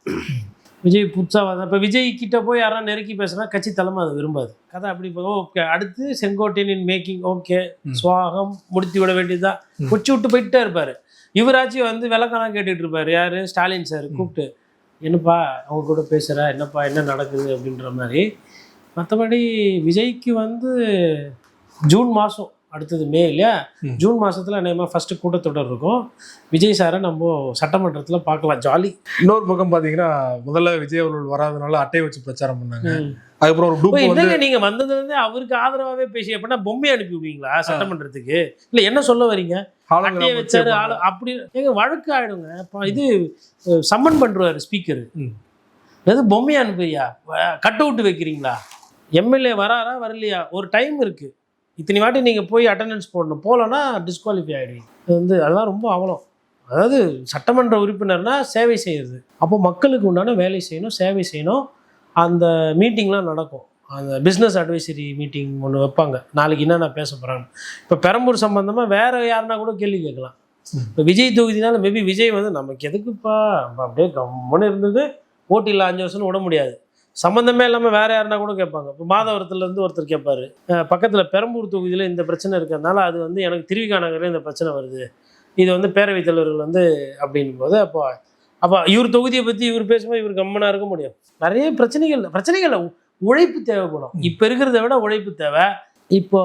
விஜய் புதுசாக வந்தால் இப்போ விஜய் கிட்ட போய் யாராவது நெருக்கி பேசுனா கட்சி தலைமை அதை விரும்பாது. கதை அப்படி ஓகே, அடுத்து செங்கோட்டையனின் மேக்கிங் ஓகே, சுவாகம் முடித்து விட வேண்டியதுதான், கொச்சி விட்டு போயிட்டே இருப்பார். இவராச்சும் வந்து விளக்கெல்லாம் கேட்டுட்டு இருப்பார். யார்? ஸ்டாலின் சார் கூப்பிட்டு, என்னப்பா அவங்க கூட பேசுகிற, என்னப்பா என்ன நடக்குது அப்படின்ற மாதிரி. மற்றபடி விஜய்க்கு வந்து ஜூன் மாதம் அடுத்தது மே இல்லையா, ம். ஜூன் மாசத்துல நம்ம ஃபர்ஸ்ட் கூட்டத்தொடர் இருக்கும். விஜய் சாரை நம்ம சட்டமன்றத்துல பார்க்கலாம், ஜாலி. இன்னொரு பக்கம் பாத்தீங்கன்னா முதல்ல விஜய் அவர்கள் வராதனால அட்டை வச்சு பிரச்சாரம் பண்ணாங்க. அதுக்கப்புறம் ஒரு டூப் வந்து என்னங்க நீங்க வந்ததுல இருந்தே அவருக்கு ஆதரவாவே பேசி அப்படின்னா பொம்மை அனுப்பி விடுவீங்களா சட்டமன்றத்துக்கு? இல்ல என்ன சொல்ல வரீங்க? அட்டையை வச்சாரு ஆளு அப்படி எங்க வழக்கு ஆயிடுங்க. அப்ப இது சம்மன் பண்றாரு ஸ்பீக்கர். எது பொம்மையை அனுப்புறியா, கட் அவுட் வைக்கிறீங்களா? எம்எல்ஏ வராரா வரலையா, ஒரு டைம் இருக்கு. இத்தனை வாட்டி நீங்க போய் அட்டெண்டன்ஸ் போடணும், போகலன்னா டிஸ்குவாலிஃபை ஆகிடுவீங்க. இது வந்து அதெல்லாம் ரொம்ப அவலம். அதாவது சட்டமன்ற உறுப்பினர்னா சேவை செய்யுது. அப்போ மக்களுக்கு உண்டான வேலை செய்யணும், சேவை செய்யணும். அந்த மீட்டிங்லாம் நடக்கும். அந்த பிஸ்னஸ் அட்வைசரி மீட்டிங் ஒன்று வைப்பாங்க, நாளைக்கு என்னென்ன பேச போகிறாங்க. இப்போ பெரம்பூர் சம்மந்தமாக வேறு யாருன்னா கூட கேள்வி கேட்கலாம். இப்போ விஜய் தொகுதினால மேபி விஜய் வந்து நமக்கு எதுக்குப்பா அப்படியே கம்முன்னு இருந்தது, ஓட்டு இல்லை 5 வருஷம்னு விட முடியாது. சம்மந்தமே இல்லாமல் வேறு யாருன்னா கூட கேட்பாங்க. இப்போ மாதவரத்துலேருந்து ஒருத்தர் கேட்பார், பக்கத்தில் பெரம்பூர் தொகுதியில் இந்த பிரச்சனை இருக்கிறதுனால அது வந்து எனக்கு திருவிகா நகரில் இந்த பிரச்சனை வருது, இது வந்து பேரவைத் தலைவர்கள் வந்து அப்படின்னும் போது அப்போ இவர் தொகுதியை பற்றி இவர் பேசும்போது இவர் கம்மனாக இருக்க முடியும். நிறைய பிரச்சனைகள் உழைப்பு தேவைப்படும். இப்போ இருக்கிறத விட உழைப்பு தேவை. இப்போ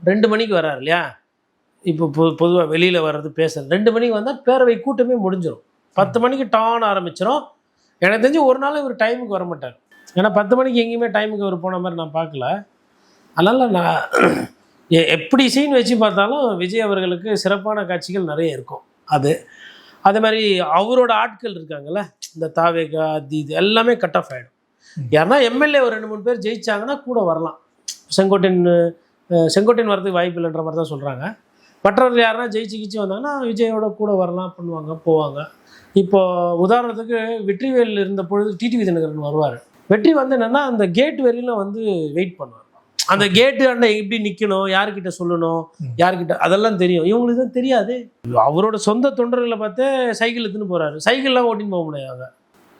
2 மணிக்கு வர்றாரு இல்லையா, இப்போ பொதுவாக வெளியில் வர்றது பேசுறது 2 மணிக்கு வந்தால் பேரவை கூட்டமே முடிஞ்சிடும். 10 மணிக்கு டான் ஆரம்பிச்சிடும். எனக்கு தெரிஞ்சு ஒரு நாள் இவர் டைமுக்கு வர மாட்டார். ஏன்னா 10 மணிக்கு எங்கேயுமே டைமுக்கு அவர் போன மாதிரி நான் பார்க்கல. அதனால் நான் எப்படி சீன் வச்சு பார்த்தாலும் விஜய் அவர்களுக்கு சிறப்பான காட்சிகள் நிறைய இருக்கும். அதே மாதிரி அவரோட ஆட்கள் இருக்காங்கல்ல, இந்த தாவேகா அது இது எல்லாமே கட் ஆஃப் ஆகிடும். யாருன்னா எம்எல்ஏ ஒரு 2-3 பேர் ஜெயிச்சாங்கன்னா கூட வரலாம். செங்கோட்டையன் வரதுக்கு வாய்ப்பு இல்லைன்ற மாதிரி தான் சொல்கிறாங்க. மற்றவர்கள் யாருன்னா ஜெயிச்சு வந்தாங்கன்னா விஜயோட கூட வரலாம், பண்ணுவாங்க, போவாங்க. இப்போ உதாரணத்துக்கு வெற்றிவேல் இருந்த பொழுது டிடிவி தினகரன் வருவார். வெற்றி வந்து என்னென்னா அந்த கேட் வெளியில் வந்து வெயிட் பண்ணுவார். அந்த கேட்டு அண்ணா எப்படி நிற்கணும், யாருக்கிட்ட சொல்லணும், யாருக்கிட்ட அதெல்லாம் தெரியும். இவங்களுக்கு தான் தெரியாது. அவரோட சொந்த தொண்டர்களை பார்த்து சைக்கிள் எடுத்துன்னு போகிறாரு. சைக்கிள்லாம் ஓட்டின்னு போக முடியாது.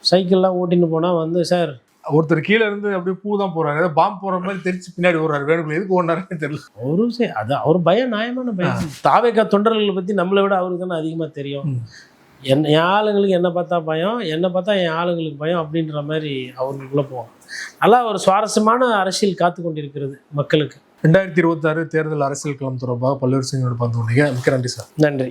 சைக்கிள்லாம் ஓட்டின்னு போனால் வந்து சார் ஒருத்தர் கீழே இருந்து அப்படியே பூ தான் போறாரு, ஏதோ பாம்பு போற மாதிரி தெரிச்சு பின்னாடி ஓடுறாரு. வேணுக்குள்ள எதுக்கு ஓடுறாருன்னு தெரியல. அது அவர் பயம், நியாயமான பயம். தாவேகா தொண்டர்களை பற்றி நம்மளை விட அவருக்கு தானே அதிகமாக தெரியும். என் ஆளுங்களுக்கு என்ன பார்த்தா பயம், என்னை பார்த்தா என் ஆளுங்களுக்கு பயம் அப்படின்ற மாதிரி அவங்களுக்குள்ளே போவாங்க. நல்லா ஒரு சுவாரஸ்யமான அரசியல் காத்து கொண்டிருக்கிறது மக்களுக்கு. 2026 தேர்தல் அரசியல் களம் தொடர்பாக பல்வேறு செய்திகளோடு பார்த்து கொண்டீங்க. மிக்க நன்றி சார். நன்றி.